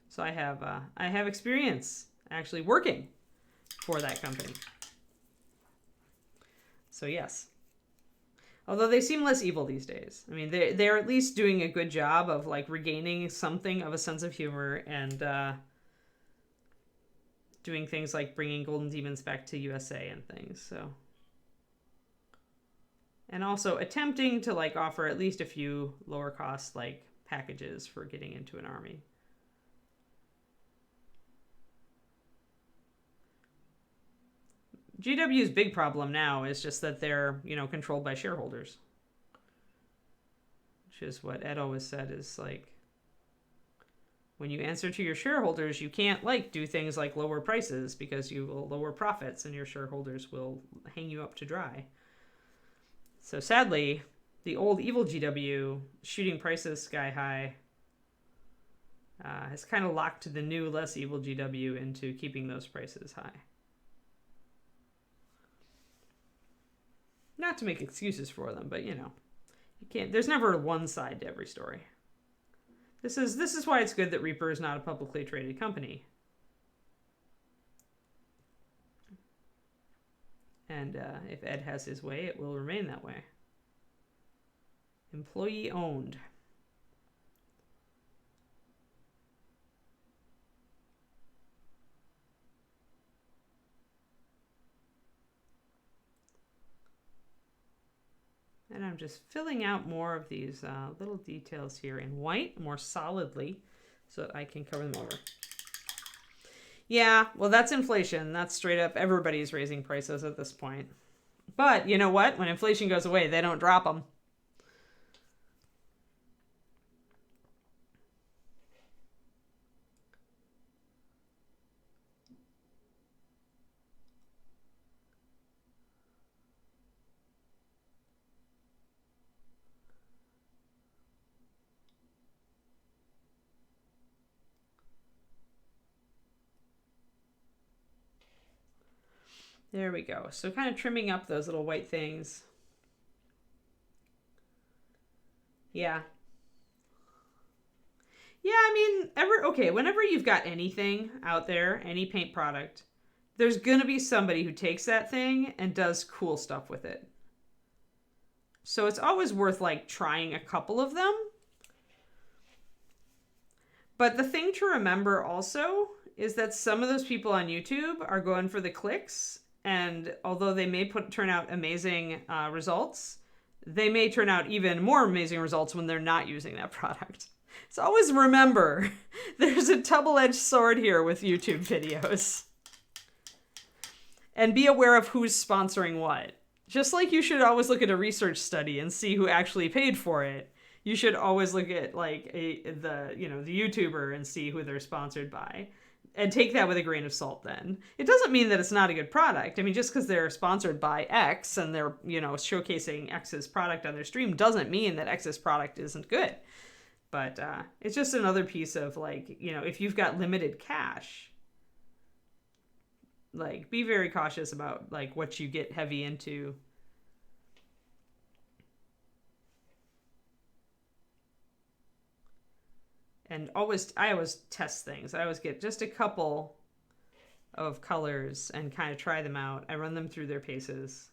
So I have experience actually working for that company. So yes. Although they seem less evil these days. I mean, they're at least doing a good job of, like, regaining something of a sense of humor and doing things like bringing Golden Demons back to USA and things. So, and also attempting to, like, offer at least a few lower cost, like, packages for getting into an army. GW's big problem now is just that they're, controlled by shareholders. Which is what Ed always said is, like, when you answer to your shareholders, you can't, like, do things like lower prices because you will lower profits and your shareholders will hang you up to dry. So sadly, the old evil GW shooting prices sky high has kind of locked the new, less evil GW into keeping those prices high. Not to make excuses for them, but, you can't. There's never one side to every story. This is why it's good that Reaper is not a publicly traded company. And if Ed has his way, it will remain that way. Employee owned. just filling out more of these little details here in white, more solidly, so that I can cover them over. Yeah, well, that's inflation. That's straight up everybody's raising prices at this point. But you know what? When inflation goes away, they don't drop them. There we go. So kind of trimming up those little white things. Yeah. Yeah, I mean, whenever you've got anything out there, any paint product, there's going to be somebody who takes that thing and does cool stuff with it. So it's always worth like trying a couple of them. But the thing to remember also is that some of those people on YouTube are going for the clicks. And although they may turn out amazing results, they may turn out even more amazing results when they're not using that product. So always remember, there's a double-edged sword here with YouTube videos. And be aware of who's sponsoring what. Just like you should always look at a research study and see who actually paid for it, you should always look at like the YouTuber and see who they're sponsored by. And take that with a grain of salt then. It doesn't mean that it's not a good product. I mean, just because they're sponsored by X and they're, showcasing X's product on their stream doesn't mean that X's product isn't good. But it's just another piece of like, if you've got limited cash, like be very cautious about like what you get heavy into. And I always test things. I always get just a couple of colors and kind of try them out. I run them through their paces.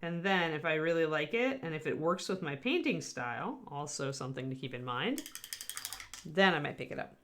And then if I really like it, and if it works with my painting style, also something to keep in mind, then I might pick it up.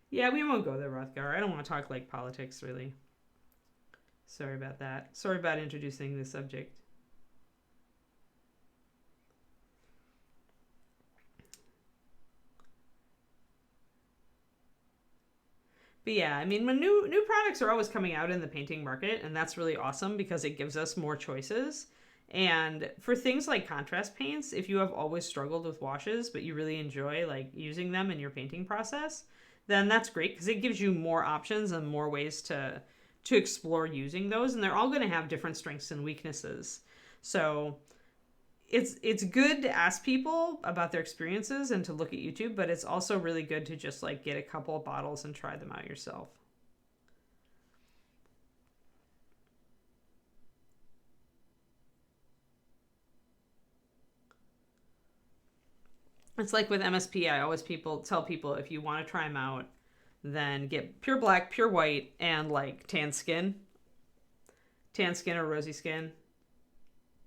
Yeah, we won't go there, Rothgar. I don't want to talk like politics, really. Sorry about that. Sorry about introducing this subject. But yeah, I mean, when new products are always coming out in the painting market, and that's really awesome because it gives us more choices. And for things like contrast paints, if you have always struggled with washes, but you really enjoy like using them in your painting process, then that's great because it gives you more options and more ways to explore using those. And they're all going to have different strengths and weaknesses. So it's good to ask people about their experiences and to look at YouTube, but it's also really good to just like get a couple of bottles and try them out yourself. It's like with MSP, I always tell people if you want to try them out, then get pure black, pure white, and like tan skin or rosy skin.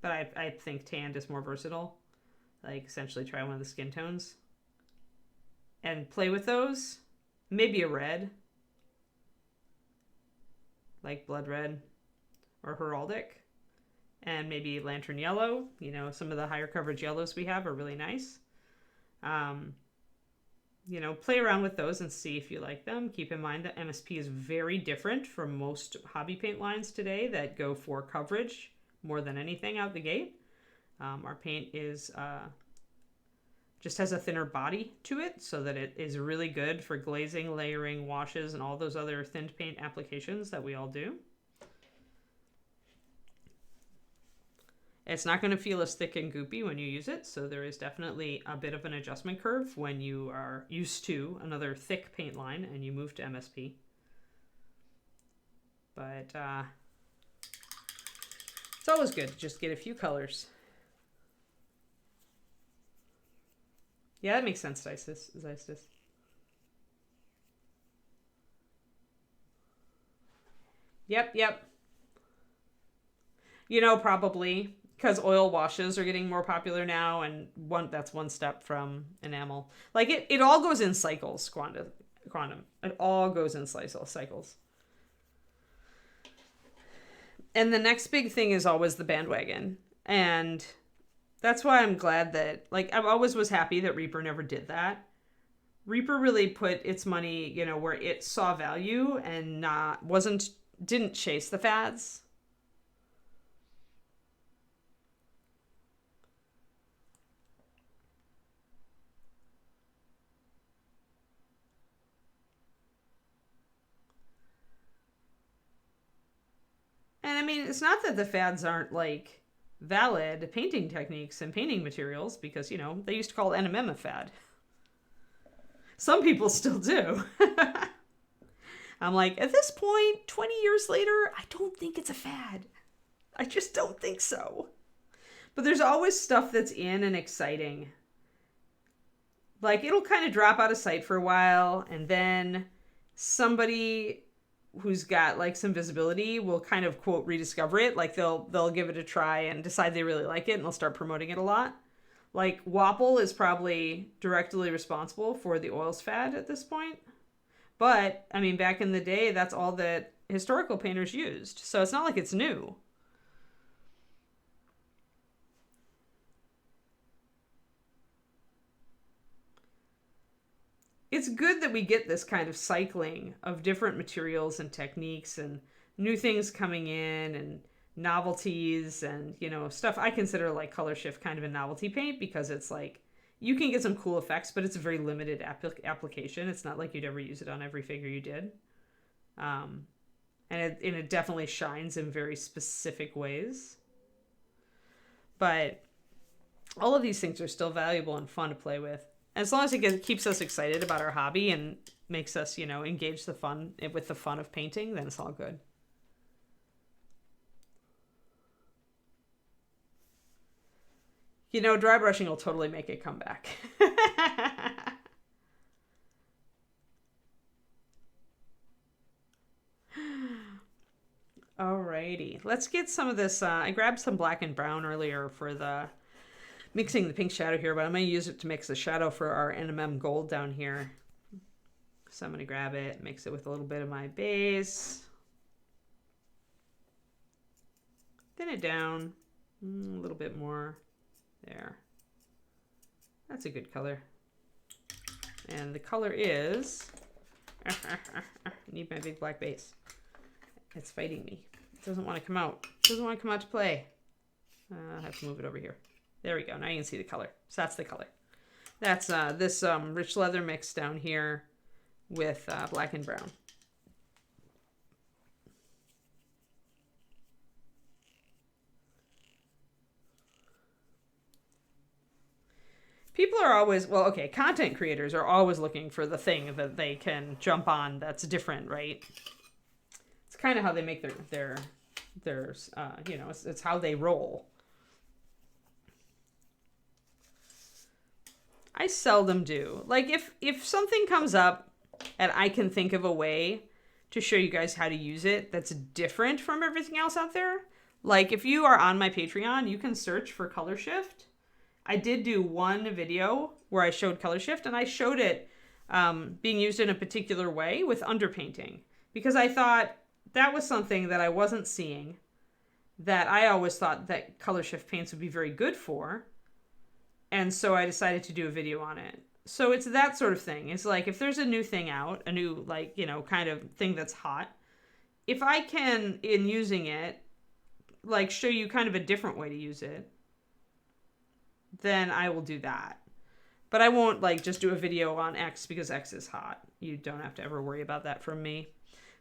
But I think tanned is more versatile. Like essentially try one of the skin tones and play with those. Maybe a red, like blood red or heraldic, and maybe lantern yellow. Some of the higher coverage yellows we have are really nice. Play around with those and see if you like them. Keep in mind that MSP is very different from most hobby paint lines today that go for coverage more than anything out the gate. Our paint is just has a thinner body to it so that it is really good for glazing, layering, washes, and all those other thinned paint applications that we all do. It's not going to feel as thick and goopy when you use it, so there is definitely a bit of an adjustment curve when you are used to another thick paint line and you move to MSP. But it's always good to just get a few colors. Yeah, that makes sense, Zystis. Yep, yep. You know, probably because oil washes are getting more popular now, and that's one step from enamel. Like it all goes in cycles, quantum. It all goes in cycles. And the next big thing is always the bandwagon. And that's why I'm glad that, like, I always was happy that Reaper never did that. Reaper really put its money, you know, where it saw value and didn't chase the fads. And I mean, it's not that the fads aren't like valid painting techniques and painting materials, because, you know, they used to call NMM a fad. Some people still do. I'm like, at this point, 20 years later, I don't think it's a fad. I just don't think so. But there's always stuff that's in and exciting. Like, it'll kind of drop out of sight for a while, and then somebody who's got like some visibility will kind of quote rediscover it. Like they'll give it a try and decide they really like it, and they'll start promoting it a lot. Like Wapple is probably directly responsible for the oils fad at this point. But I mean, back in the day, that's all that historical painters used. So it's not like it's new. It's good that we get this kind of cycling of different materials and techniques and new things coming in and novelties and, you know, stuff I consider like color shift kind of a novelty paint, because it's like you can get some cool effects, but it's a very limited application. It's not like you'd ever use it on every figure you did. And it definitely shines in very specific ways. But all of these things are still valuable and fun to play with. As long as it keeps us excited about our hobby and makes us, you know, engage with the fun of painting, then it's all good. You know, dry brushing will totally make it come back. Alrighty, let's get some of this. I grabbed some black and brown earlier for mixing the pink shadow here, but I'm going to use it to mix the shadow for our NMM gold down here. So I'm going to grab it, mix it with a little bit of my base. Thin it down a little bit more. There. That's a good color. And the color is... I need my big black base. It's fighting me. It doesn't want to come out. It doesn't want to come out to play. I have to move it over here. There we go. Now you can see the color. So that's the color. That's this rich leather mix down here with black and brown. People are always, well, okay, content creators are always looking for the thing that they can jump on that's different, right? It's kind of how they make their you know, it's how they roll. I seldom do. Like, if something comes up and I can think of a way to show you guys how to use it that's different from everything else out there, like if you are on my Patreon, you can search for color shift. I did do one video where I showed color shift, and I showed it being used in a particular way with underpainting, because I thought that was something that I wasn't seeing, that I always thought that color shift paints would be very good for. And so I decided to do a video on it. So it's that sort of thing. It's like, if there's a new thing out, a new, like, you know, kind of thing that's hot, if I can, in using it, like show you kind of a different way to use it, then I will do that. But I won't like just do a video on X because X is hot. You don't have to ever worry about that from me.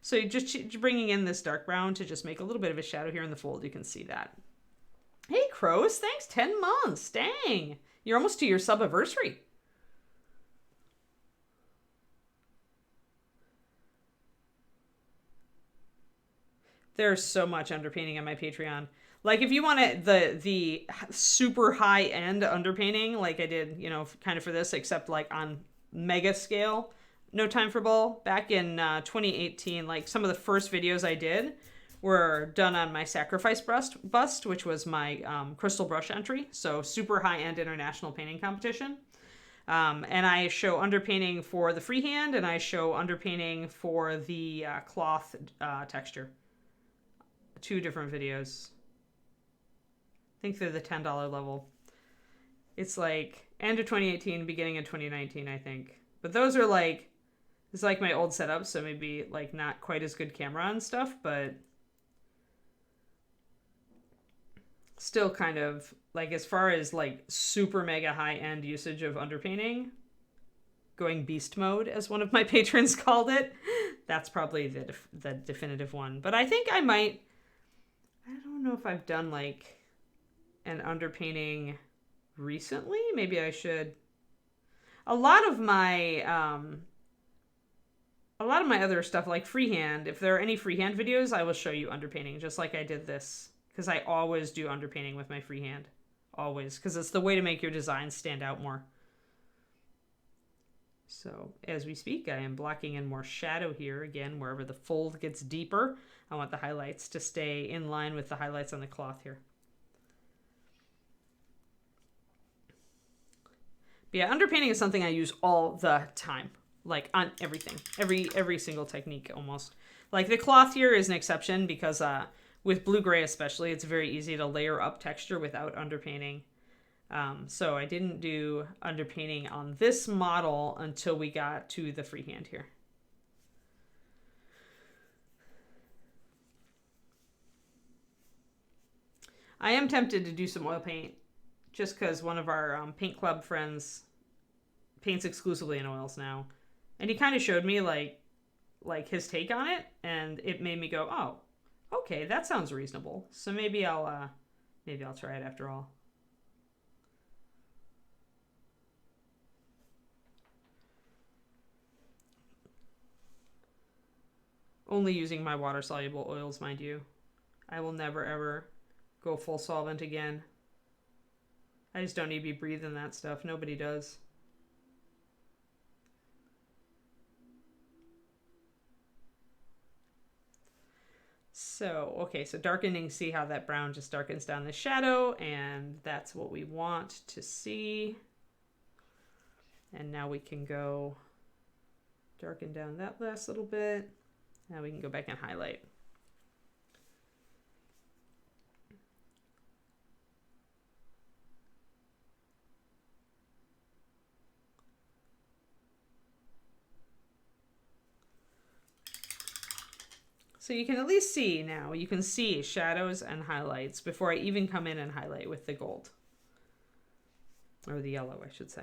So you're just bringing in this dark brown to just make a little bit of a shadow here in the fold. You can see that. Hey, Crows, thanks. 10 months. Dang. You're almost to your sub-anniversary. There's so much underpainting on my Patreon. Like, if you want the super high-end underpainting, like I did, you know, kind of for this, except like on mega scale, No Time for Bull, back in 2018, like some of the first videos I did were done on my Sacrifice bust, which was my crystal brush entry. So super high-end international painting competition. And I show underpainting for the freehand, and I show underpainting for the cloth texture. 2 different videos. I think they're the $10 level. It's like end of 2018, beginning of 2019, I think. But those are like, it's like my old setup, so maybe like not quite as good camera and stuff, but still kind of like, as far as like super mega high end usage of underpainting, going beast mode, as one of my patrons called it, that's probably the definitive one. But I think I don't know if I've done like an underpainting recently. Maybe I should. A lot of my other stuff, like freehand, if there are any freehand videos, I will show you underpainting, just like I did this, because I always do underpainting with my freehand. Always, because it's the way to make your designs stand out more. So as we speak, I am blocking in more shadow here, again, wherever the fold gets deeper. I want the highlights to stay in line with the highlights on the cloth here. But yeah, underpainting is something I use all the time, like on everything, every single technique almost. Like the cloth here is an exception because with blue-gray especially, it's very easy to layer up texture without underpainting. So I didn't do underpainting on this model until we got to the freehand here. I am tempted to do some oil paint just because one of our paint club friends paints exclusively in oils now. And he kind of showed me like his take on it, and it made me go, oh, okay, that sounds reasonable. So maybe I'll try it after all. Only using my water-soluble oils, mind you. I will never, ever go full solvent again. I just don't need to be breathing that stuff. Nobody does. So, okay, so darkening, see how that brown just darkens down the shadow, and that's what we want to see. And now we can go darken down that last little bit. Now we can go back and highlight. So you can at least see now, you can see shadows and highlights before I even come in and highlight with the gold. Or the yellow, I should say.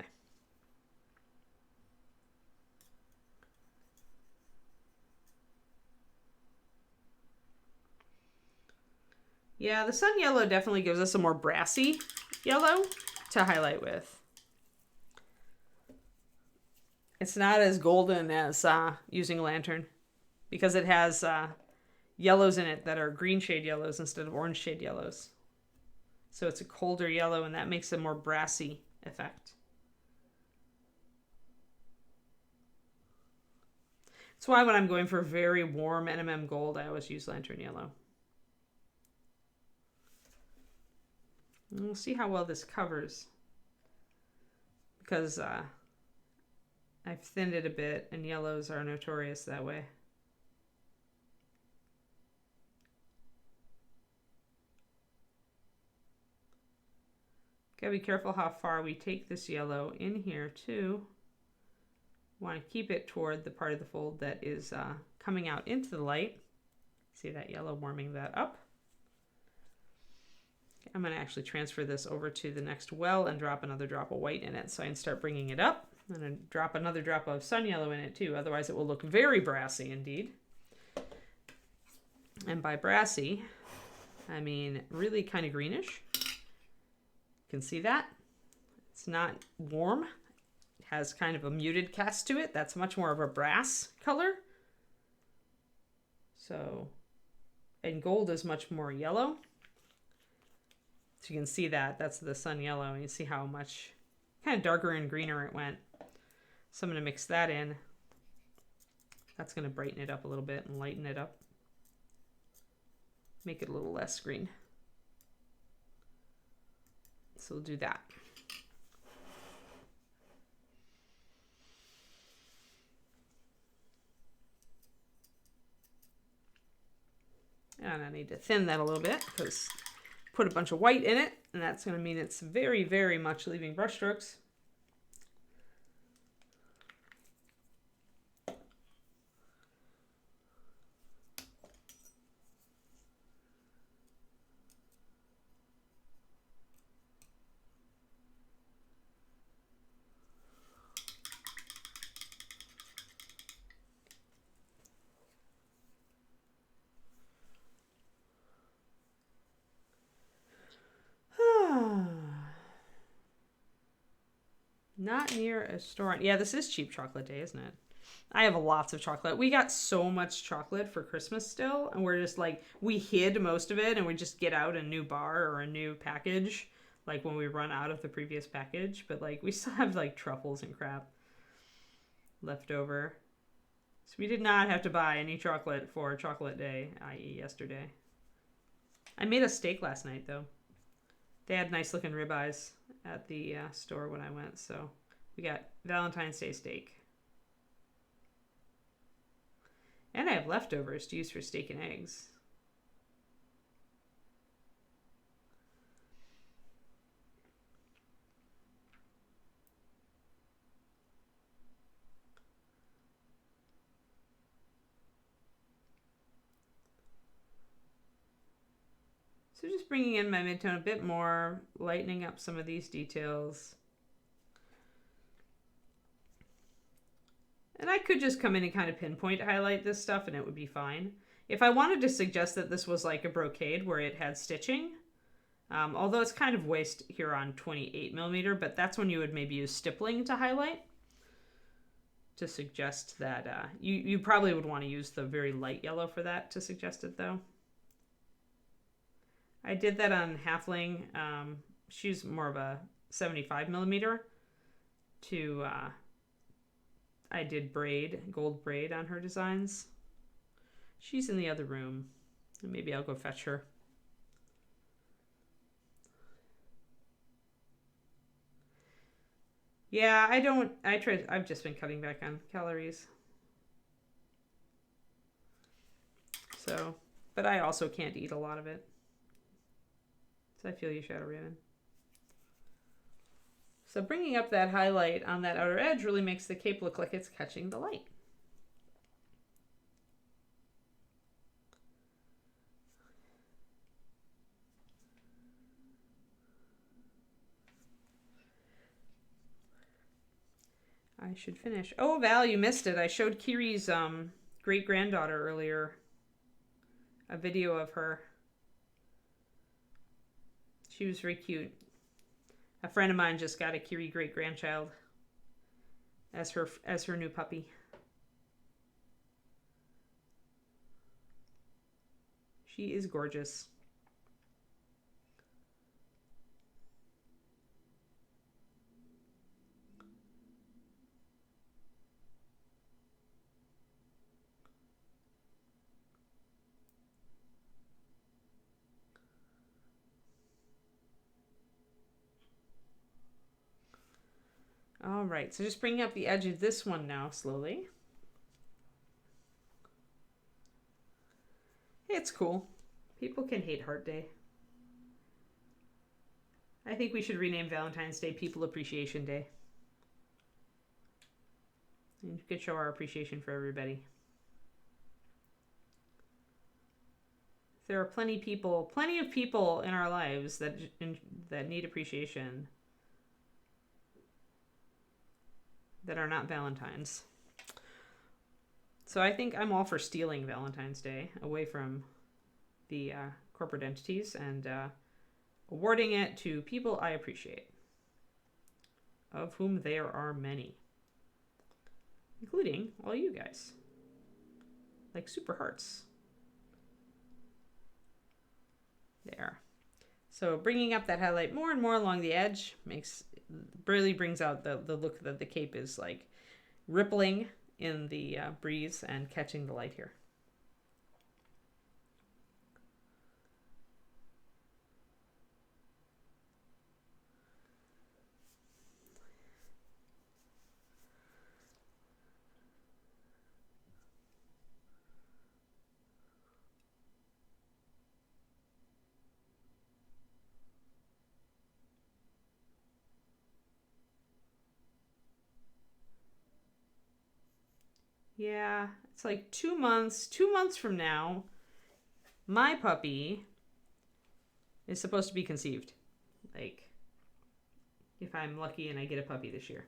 Yeah, the sun yellow definitely gives us a more brassy yellow to highlight with. It's not as golden as using a lantern because it has yellows in it that are green shade yellows instead of orange shade yellows. So it's a colder yellow, and that makes a more brassy effect. That's why when I'm going for very warm NMM gold, I always use lantern yellow. And we'll see how well this covers, because I've thinned it a bit, and yellows are notorious that way. Gotta be careful how far we take this yellow in here too. Want to keep it toward the part of the fold that is coming out into the light. See that yellow warming that up. I'm going to actually transfer this over to the next well and drop another drop of white in it so I can start bringing it up. I'm going to drop another drop of sun yellow in it too, otherwise it will look very brassy indeed. And by brassy, I mean really kind of greenish. You can see that. It's not warm. It has kind of a muted cast to it. That's much more of a brass color. So, and gold is much more yellow. So you can see that. That's the sun yellow. And you see how much kind of darker and greener it went. So I'm going to mix that in. That's going to brighten it up a little bit and lighten it up. make it a little less green. So we'll do that. And I need to thin that a little bit because put a bunch of white in it, and that's going to mean it's very, very much leaving brush strokes. Not near a store. Yeah, this is cheap chocolate day, isn't it? I have lots of chocolate. We got so much chocolate for Christmas still, and we're just like, we hid most of it, and we just get out a new bar or a new package, like when we run out of the previous package. But like, we still have like truffles and crap left over. So we did not have to buy any chocolate for chocolate day, i.e. yesterday. I made a steak last night, though. They had nice looking ribeyes at the store when I went, so we got Valentine's Day steak. And I have leftovers to use for steak and eggs. So just bringing in my midtone a bit more, lightening up some of these details. And I could just come in and kind of pinpoint highlight this stuff and it would be fine. If I wanted to suggest that this was like a brocade where it had stitching, although it's kind of waste here on 28mm, but that's when you would maybe use stippling to highlight. To suggest that, you probably would want to use the very light yellow for that to suggest it though. I did that on Halfling. She's more of a 75mm. I did gold braid on her designs. She's in the other room. Maybe I'll go fetch her. Yeah, I've just been cutting back on calories. So, but I also can't eat a lot of it. So I feel you, Shadow Raven. So bringing up that highlight on that outer edge really makes the cape look like it's catching the light. I should finish. Oh, Val, you missed it. I showed Kiri's great-granddaughter earlier. A video of her. She was very cute. A friend of mine just got a Kiri great-grandchild as her new puppy. She is gorgeous. All right, so just bringing up the edge of this one now slowly. It's cool. People can hate Heart Day. I think we should rename Valentine's Day People Appreciation Day. And we could show our appreciation for everybody. There are plenty of people in our lives that need appreciation that are not Valentines. So I think I'm all for stealing Valentine's Day away from the corporate entities and awarding it to people I appreciate, of whom there are many, including all you guys, like Super Hearts. There. So bringing up that highlight more and more along the edge really brings out the look that the cape is like rippling in the breeze and catching the light here. Yeah, it's like 2 months. 2 months from now, my puppy is supposed to be conceived. Like, if I'm lucky and I get a puppy this year.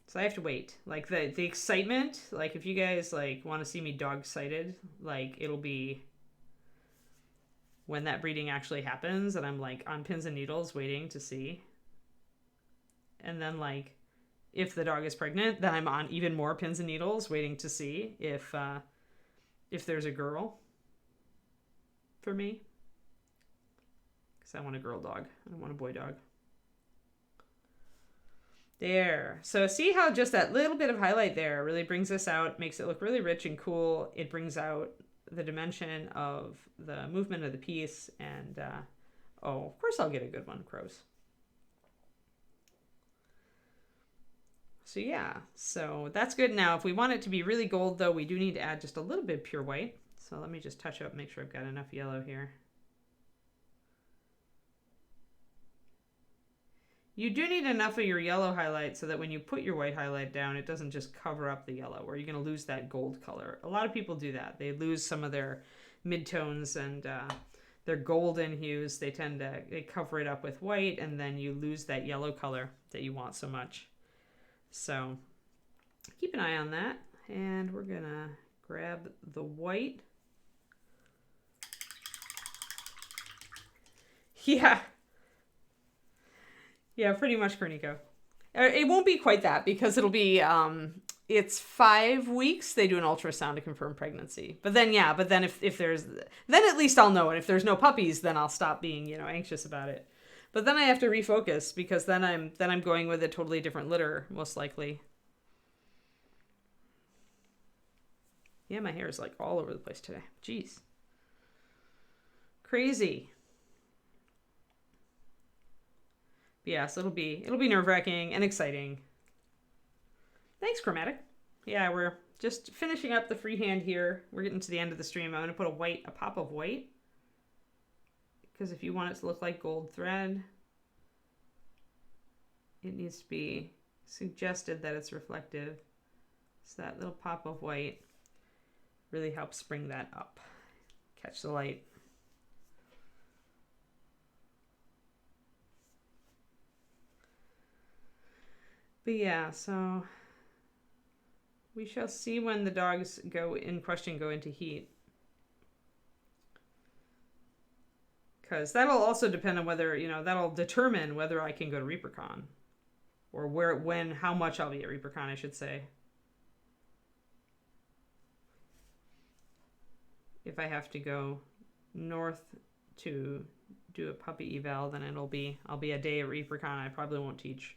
So I have to wait. Like, the excitement, like, if you guys, like, want to see me dog-sighted, like, it'll be when that breeding actually happens and I'm, like, on pins and needles waiting to see. And then, like, if the dog is pregnant, then I'm on even more pins and needles waiting to see if there's a girl for me. Because I want a girl dog. I don't want a boy dog. There. So see how just that little bit of highlight there really brings this out, makes it look really rich and cool. It brings out the dimension of the movement of the piece. And, oh, of course I'll get a good one, crows. So yeah, so that's good. Now, if we want it to be really gold, though, we do need to add just a little bit of pure white. So let me just touch up, make sure I've got enough yellow here. You do need enough of your yellow highlight so that when you put your white highlight down, it doesn't just cover up the yellow, or you're going to lose that gold color. A lot of people do that. They lose some of their midtones and their golden hues. They cover it up with white, and then you lose that yellow color that you want so much. So keep an eye on that, and we're gonna grab the white. Yeah, pretty much, Cornico. It won't be quite that, because it'll be it's 5 weeks they do an ultrasound to confirm pregnancy. But then if there's, then at least I'll know. And if there's no puppies, then I'll stop being anxious about it. But then I have to refocus, because then I'm going with a totally different litter, most likely. Yeah, my hair is like all over the place today. Jeez. Crazy. But yeah, so it'll be nerve-wracking and exciting. Thanks, Chromatic. Yeah, we're just finishing up the freehand here. We're getting to the end of the stream. I'm going to put a pop of white. Because if you want it to look like gold thread, it needs to be suggested that it's reflective. So that little pop of white really helps bring that up. Catch the light. But yeah, so we shall see when the dogs go into heat. Because that'll also depend on whether, that'll determine whether I can go to ReaperCon. Or how much I'll be at ReaperCon, I should say. If I have to go north to do a puppy eval, then I'll be a day at ReaperCon. I probably won't teach.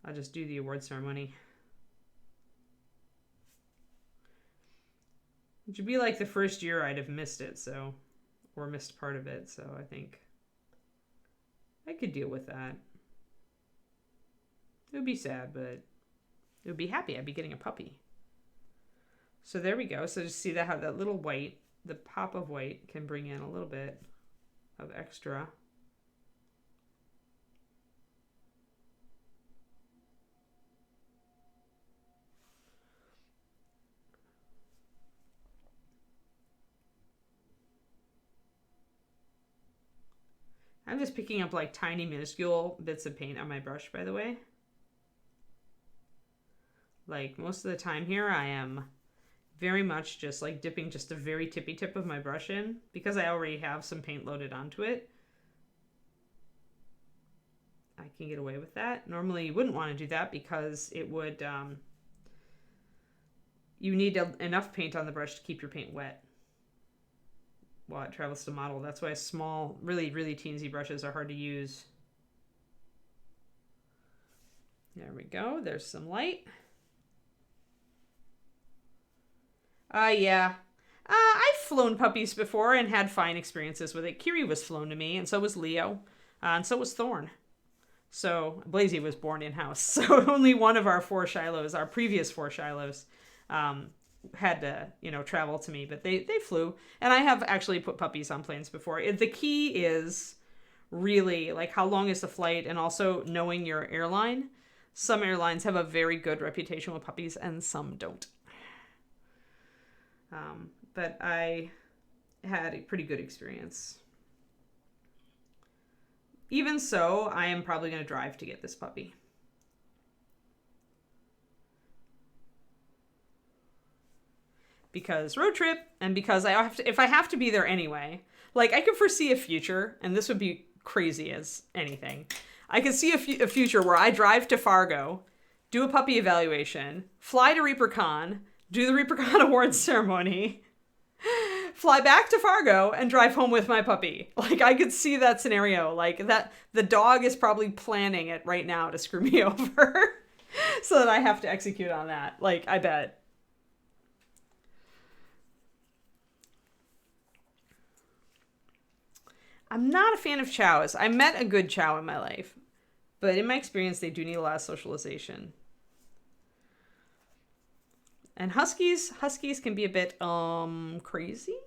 I'll just do the award ceremony. Which would be like the first year I'd have missed it, or missed part of it, so I think I could deal with that. It would be sad, but it would be happy. I'd be getting a puppy. So there we go. So just see how that little white, the pop of white, can bring in a little bit of extra. I'm just picking up like tiny minuscule bits of paint on my brush, by the way. Like most of the time here, I am very much just like dipping just a very tippy tip of my brush in, because I already have some paint loaded onto it. I can get away with that. Normally you wouldn't want to do that, because it would, you need enough paint on the brush to keep your paint wet while it travels to model. That's why small, really, really teensy brushes are hard to use. There we go. There's some light. Yeah. I've flown puppies before and had fine experiences with it. Kiri was flown to me, and so was Leo, and so was Thorn. So Blazy was born in-house. So only one of our previous four Shilohs, had to, travel to me, but they flew. And I have actually put puppies on planes before. The key is really like how long is the flight, and also knowing your airline. Some airlines have a very good reputation with puppies and some don't. But I had a pretty good experience. Even so, I am probably going to drive to get this puppy. Because road trip, and because I have to, if I have to be there anyway, like I could foresee a future, and this would be crazy as anything. I could see a future where I drive to Fargo, do a puppy evaluation, fly to ReaperCon, do the ReaperCon awards ceremony, fly back to Fargo, and drive home with my puppy. Like, I could see that scenario. Like, that the dog is probably planning it right now to screw me over so that I have to execute on that. Like, I bet. I'm not a fan of chows. I met a good chow in my life, but in my experience, they do need a lot of socialization. And huskies can be a bit crazy.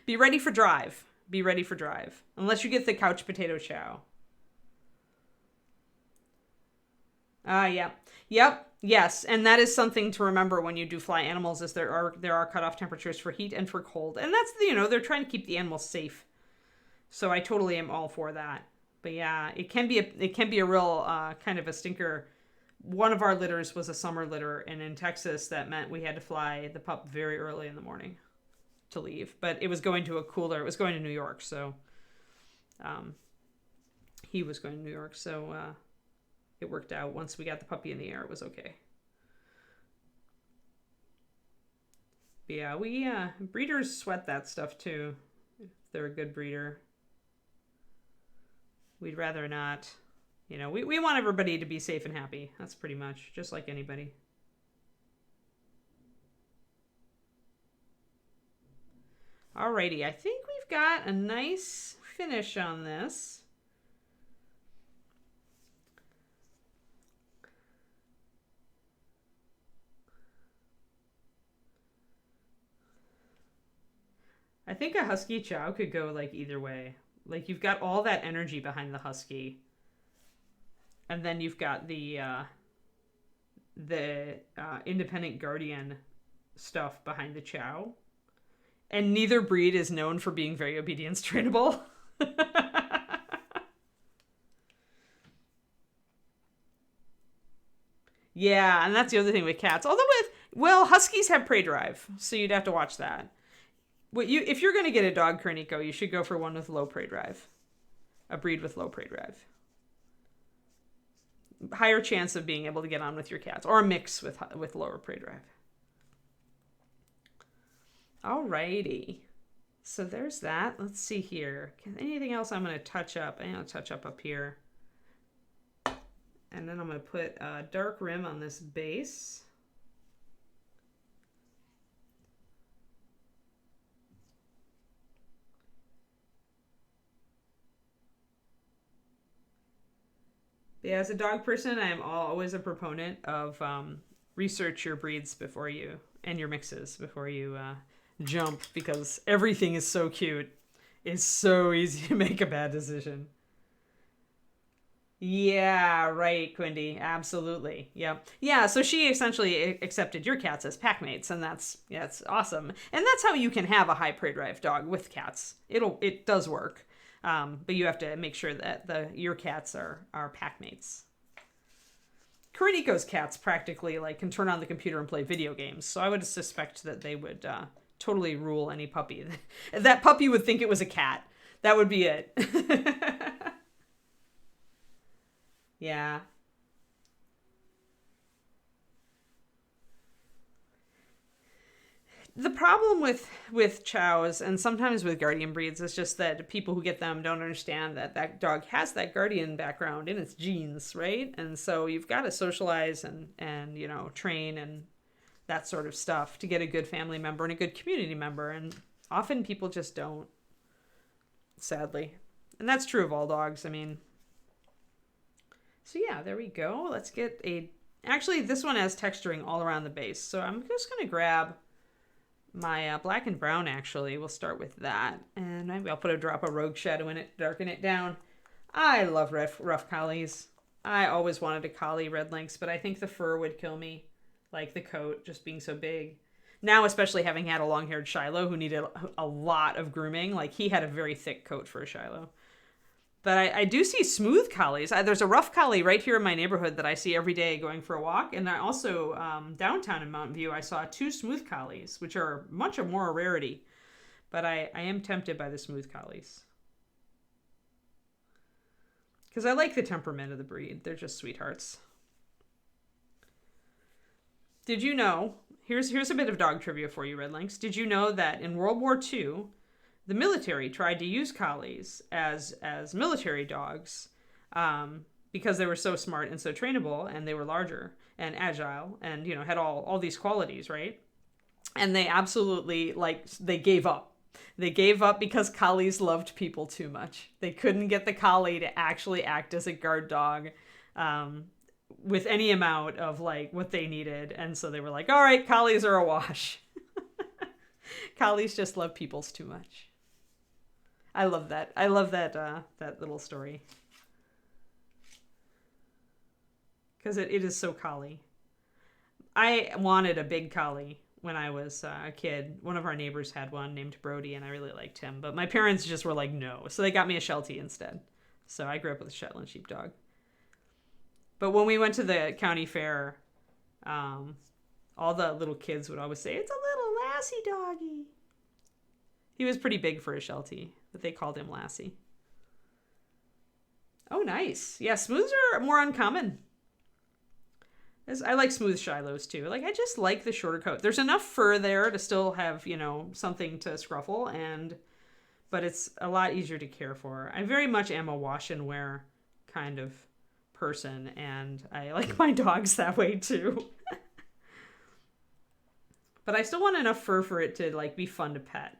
Be ready for drive. Be ready for drive. Unless you get the couch potato chow. Yep. Yes, and that is something to remember when you do fly animals, is there are cutoff temperatures for heat and for cold. And that's, they're trying to keep the animals safe. So I totally am all for that. But yeah, it can be a real kind of a stinker. One of our litters was a summer litter, and in Texas that meant we had to fly the pup very early in the morning to leave. But it was going to a cooler. It was going to New York, so he was going to New York, so it worked out. Once we got the puppy in the air, it was okay. But yeah, breeders sweat that stuff too, if they're a good breeder. We'd rather not. We want everybody to be safe and happy. That's pretty much just like anybody. Alrighty, I think we've got a nice finish on this. I think a husky chow could go like either way. Like, you've got all that energy behind the husky, and then you've got the independent guardian stuff behind the chow. And neither breed is known for being very obedience trainable. Yeah, and that's the other thing with cats. Although huskies have prey drive, so you'd have to watch that. If you're going to get a dog, Kurnico, you should go for one with low prey drive. A breed with low prey drive. Higher chance of being able to get on with your cats. Or a mix with lower prey drive. Alrighty. So there's that. Let's see here. Anything else I'm going to touch up? I'm going to touch up here. And then I'm going to put a dark rim on this base. Yeah, as a dog person, I am always a proponent of research your breeds and your mixes before you jump, because everything is so cute. It's so easy to make a bad decision. Yeah, right, Quindy. Absolutely. Yep. Yeah, so she essentially accepted your cats as pack mates, and that's awesome. And that's how you can have a high prey drive dog with cats. It does work. But you have to make sure that your cats are pack mates. Kurnico's cats practically can turn on the computer and play video games, so I would suspect that they would totally rule any puppy. That puppy would think it was a cat. That would be it. Yeah. The problem with chows, and sometimes with guardian breeds, is just that people who get them don't understand that dog has that guardian background in its genes, right? And so you've got to socialize and train and that sort of stuff to get a good family member and a good community member. And often people just don't, sadly. And that's true of all dogs. I mean, so yeah, there we go. Let's get actually, this one has texturing all around the base. So I'm just going to grab my black and brown, actually. We'll start with that. And maybe I'll put a drop of Rogue Shadow in it to darken it down. I love rough collies. I always wanted a collie red lynx, but I think the fur would kill me. Like the coat just being so big. Now, especially having had a long-haired Shiloh who needed a lot of grooming, like he had a very thick coat for a Shiloh. But I do see smooth collies. There's a rough collie right here in my neighborhood that I see every day going for a walk. And I also, downtown in Mountain View, I saw 2 smooth collies, which are much more a rarity. But I am tempted by the smooth collies. Because I like the temperament of the breed. They're just sweethearts. Did you know, here's a bit of dog trivia for you, Red Lynx. Did you know that in World War II, the military tried to use collies as military dogs because they were so smart and so trainable, and they were larger and agile and, you know, had all these qualities, right? And they absolutely, they gave up. They gave up because collies loved people too much. They couldn't get the collie to actually act as a guard dog with any amount of, what they needed. And so they were like, all right, collies are a wash. Collies just love peoples too much. I love that. I love that little story. Because it is so collie. I wanted a big collie when I was a kid. One of our neighbors had one named Brody, and I really liked him. But my parents just were like, no. So they got me a Sheltie instead. So I grew up with a Shetland sheepdog. But when we went to the county fair, all the little kids would always say, it's a little Lassie doggy. He was pretty big for a Sheltie, but they called him Lassie. Oh, nice. Yeah, smooths are more uncommon. I like smooth Shilohs too. I just like the shorter coat. There's enough fur there to still have, something to scruffle, but it's a lot easier to care for. I very much am a wash and wear kind of person, and I like my dogs that way too. But I still want enough fur for it to be fun to pet.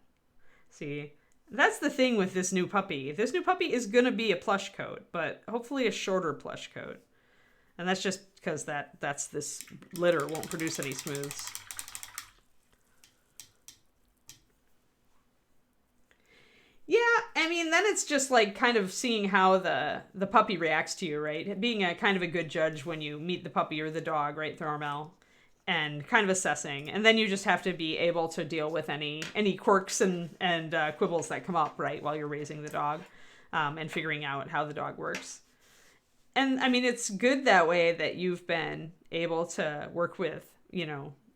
See, that's the thing with this new puppy. This new puppy is gonna be a plush coat, but hopefully a shorter plush coat. And that's just because that's this litter won't produce any smooths. Yeah, I mean, then it's just kind of seeing how the puppy reacts to you, right? Being a kind of a good judge when you meet the puppy or the dog, right, Thormel, and kind of assessing. And then you just have to be able to deal with any quirks and quibbles that come up, right, while you're raising the dog, and figuring out how the dog works. And I mean, it's good that way that you've been able to work with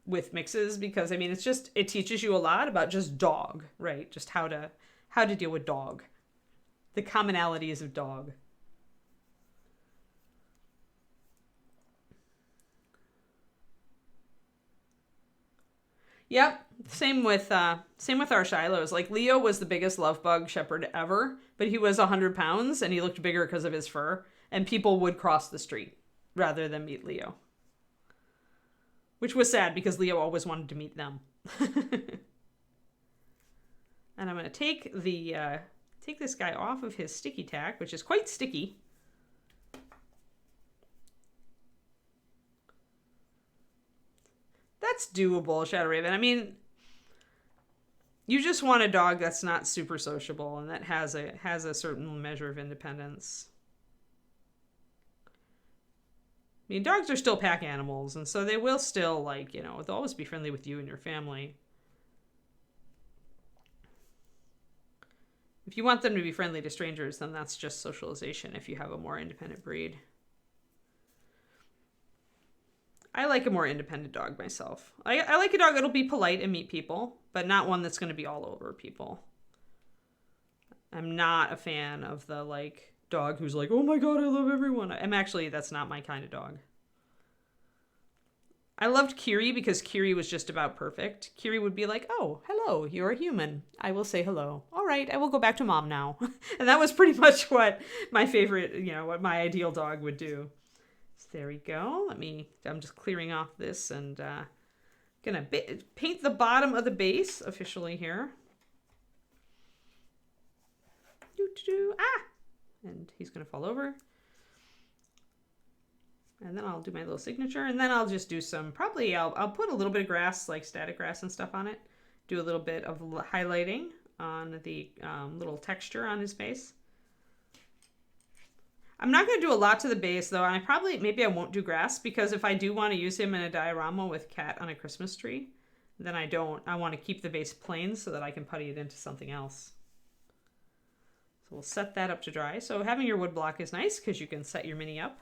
mixes, because I mean, it teaches you a lot about just dog, right? Just how to deal with dog, the commonalities of dog. Yep. Same with our Shilohs. Leo was the biggest love bug shepherd ever, but he was 100 pounds and he looked bigger because of his fur. And people would cross the street rather than meet Leo. Which was sad because Leo always wanted to meet them. And I'm going to take this guy off of his sticky tack, which is quite sticky. That's doable, Shadow Raven. I mean, you just want a dog that's not super sociable and that has a certain measure of independence. I mean, dogs are still pack animals, and so they will still, they'll always be friendly with you and your family. If you want them to be friendly to strangers, then that's just socialization if you have a more independent breed. I like a more independent dog myself. I like a dog that'll be polite and meet people, but not one that's going to be all over people. I'm not a fan of the, dog who's like, oh my god, I love everyone. That's not my kind of dog. I loved Kiri because Kiri was just about perfect. Kiri would be like, oh, hello, you're a human. I will say hello. All right, I will go back to mom now. And that was pretty much what my favorite, what my ideal dog would do. So there we go. I'm just clearing off this and gonna paint the bottom of the base officially here. And he's going to fall over. And then I'll do my little signature. And then I'll just do I'll put a little bit of grass, static grass and stuff on it. Do a little bit of highlighting on the little texture on his face. I'm not going to do a lot to the base, though, and maybe I won't do grass, because if I do want to use him in a diorama with cat on a Christmas tree, then I don't. I want to keep the base plain so that I can putty it into something else. So we'll set that up to dry. So having your wood block is nice because you can set your mini up.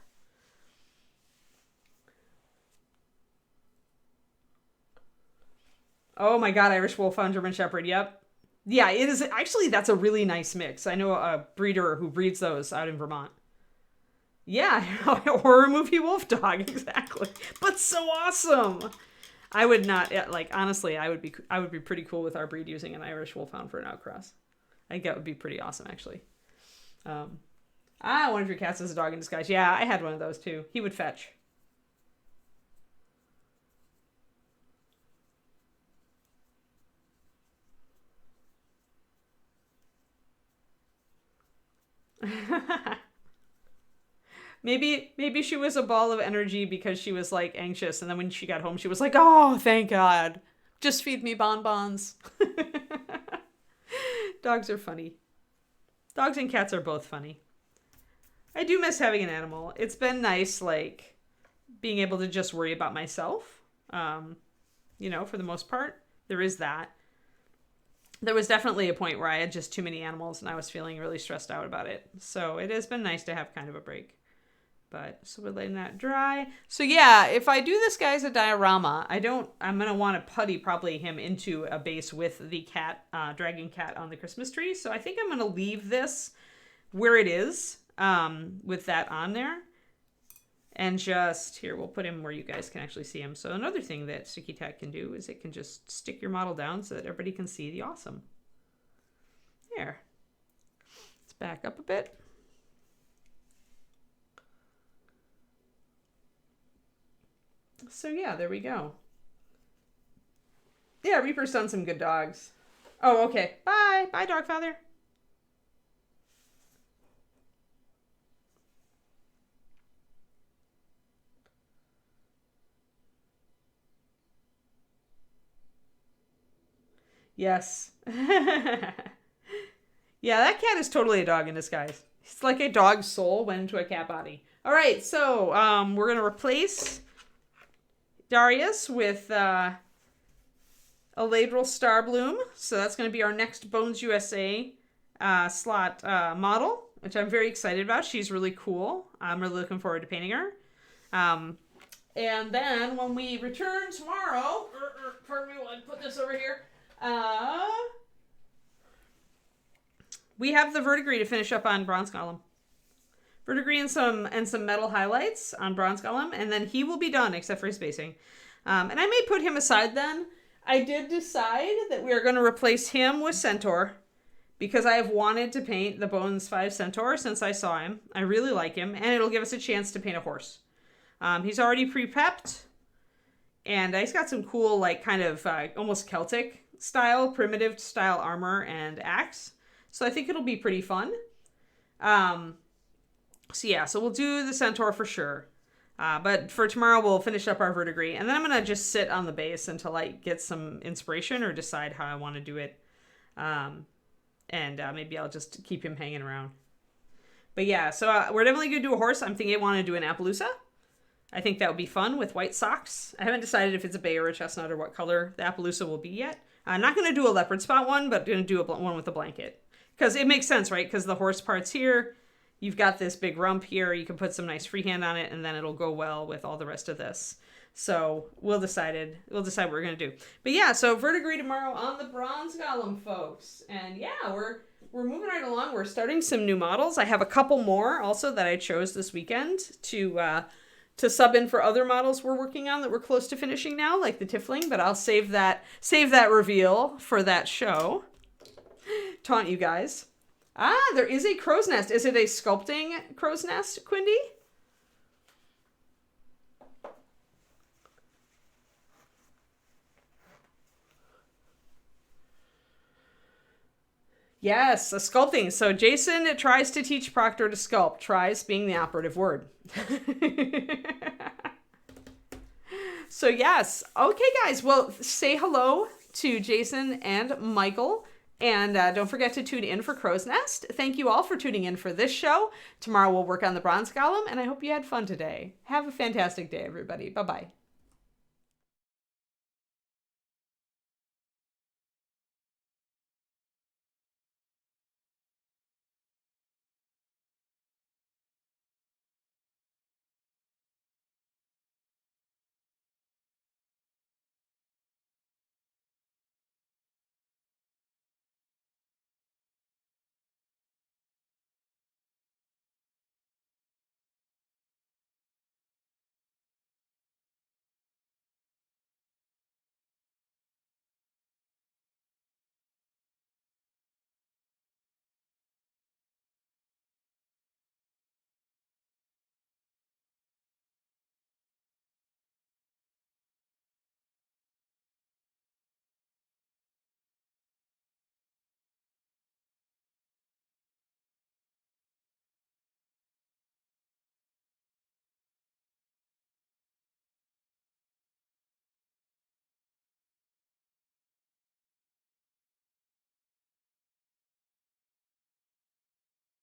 Oh my God, Irish Wolfhound, German Shepherd, yep. Yeah, it is. Actually, that's a really nice mix. I know a breeder who breeds those out in Vermont. Yeah, horror movie wolf dog, exactly. But so awesome. I would not, like, honestly, I would be pretty cool with our breed using an Irish Wolfhound for an outcross. I think that would be pretty awesome, actually. One of your cats is a dog in disguise. Yeah, I had one of those too. He would fetch. Maybe she was a ball of energy because she was like anxious, and then when she got home she was like, oh, thank God, just feed me bonbons. Dogs are funny. Dogs and cats are both funny. I do miss having an animal. It's been nice, like, being able to just worry about myself. You know, for the most part, there is that. There was definitely a point where I had just too many animals and I was feeling really stressed out about it. So it has been nice to have kind of a break. But, so we're letting that dry. So yeah, if I do this guy as a diorama, I'm going to want to putty probably him into a base with the cat, dragon cat on the Christmas tree. So I think I'm going to leave this where it is, with that on there. And just, here, we'll put him where you guys can actually see him. So another thing that Sticky Tack can do is it can just stick your model down so that everybody can see the awesome. There. Let's back up a bit. So yeah, there we go. Yeah, Reaper's done some good dogs. Oh, okay. Bye. Bye, dog father. Yes. Yeah, that cat is totally a dog in disguise. It's like a dog's soul went into a cat body. All right, so we're going to replace Darius with a Ladril Starbloom. So that's going to be our next Bones USA slot model, which I'm very excited about. She's really cool. I'm really looking forward to painting her. And then when we return tomorrow, pardon me while I put this over here. We have the verdigris to finish up on Bronze Golem. Verdigris and some metal highlights on Bronze Golem, and then he will be done except for his basing. And I may put him aside then. I did decide that we are going to replace him with Centaur because I have wanted to paint the Bones 5 Centaur since I saw him. I really like him, and it'll give us a chance to paint a horse. He's already pre-pepped, and he's got some cool, like, kind of almost Celtic style, primitive style armor and axe. So I think it'll be pretty fun. So yeah, so we'll do the Centaur for sure. But for tomorrow, we'll finish up our verdigris. And then I'm going to just sit on the base until I get some inspiration or decide how I want to do it. And maybe I'll just keep him hanging around. But yeah, so we're definitely going to do a horse. I'm thinking I want to do an Appaloosa. I think that would be fun with white socks. I haven't decided if it's a bay or a chestnut or what color the Appaloosa will be yet. I'm not going to do a leopard spot one, but going to do one with a blanket. Because it makes sense, right? Because the horse part's here. You've got this big rump here. You can put some nice freehand on it, and then it'll go well with all the rest of this. So we'll decide what we're going to do. But yeah, so verdigris tomorrow on the Bronze Golem, folks. And yeah, we're moving right along. We're starting some new models. I have a couple more also that I chose this weekend to sub in for other models we're working on that we're close to finishing now, like the Tiefling, but I'll save that reveal for that show. Taunt you guys. There is a crow's nest. Is it a sculpting crow's nest, Quindy? Yes, a sculpting. So Jason tries to teach Proctor to sculpt. Tries being the operative word. So yes. Okay, guys. Well, say hello to Jason and Michael And don't forget to tune in for Crow's Nest. Thank you all for tuning in for this show. Tomorrow we'll work on the bronze golem, and I hope you had fun today. Have a fantastic day, everybody. Bye-bye.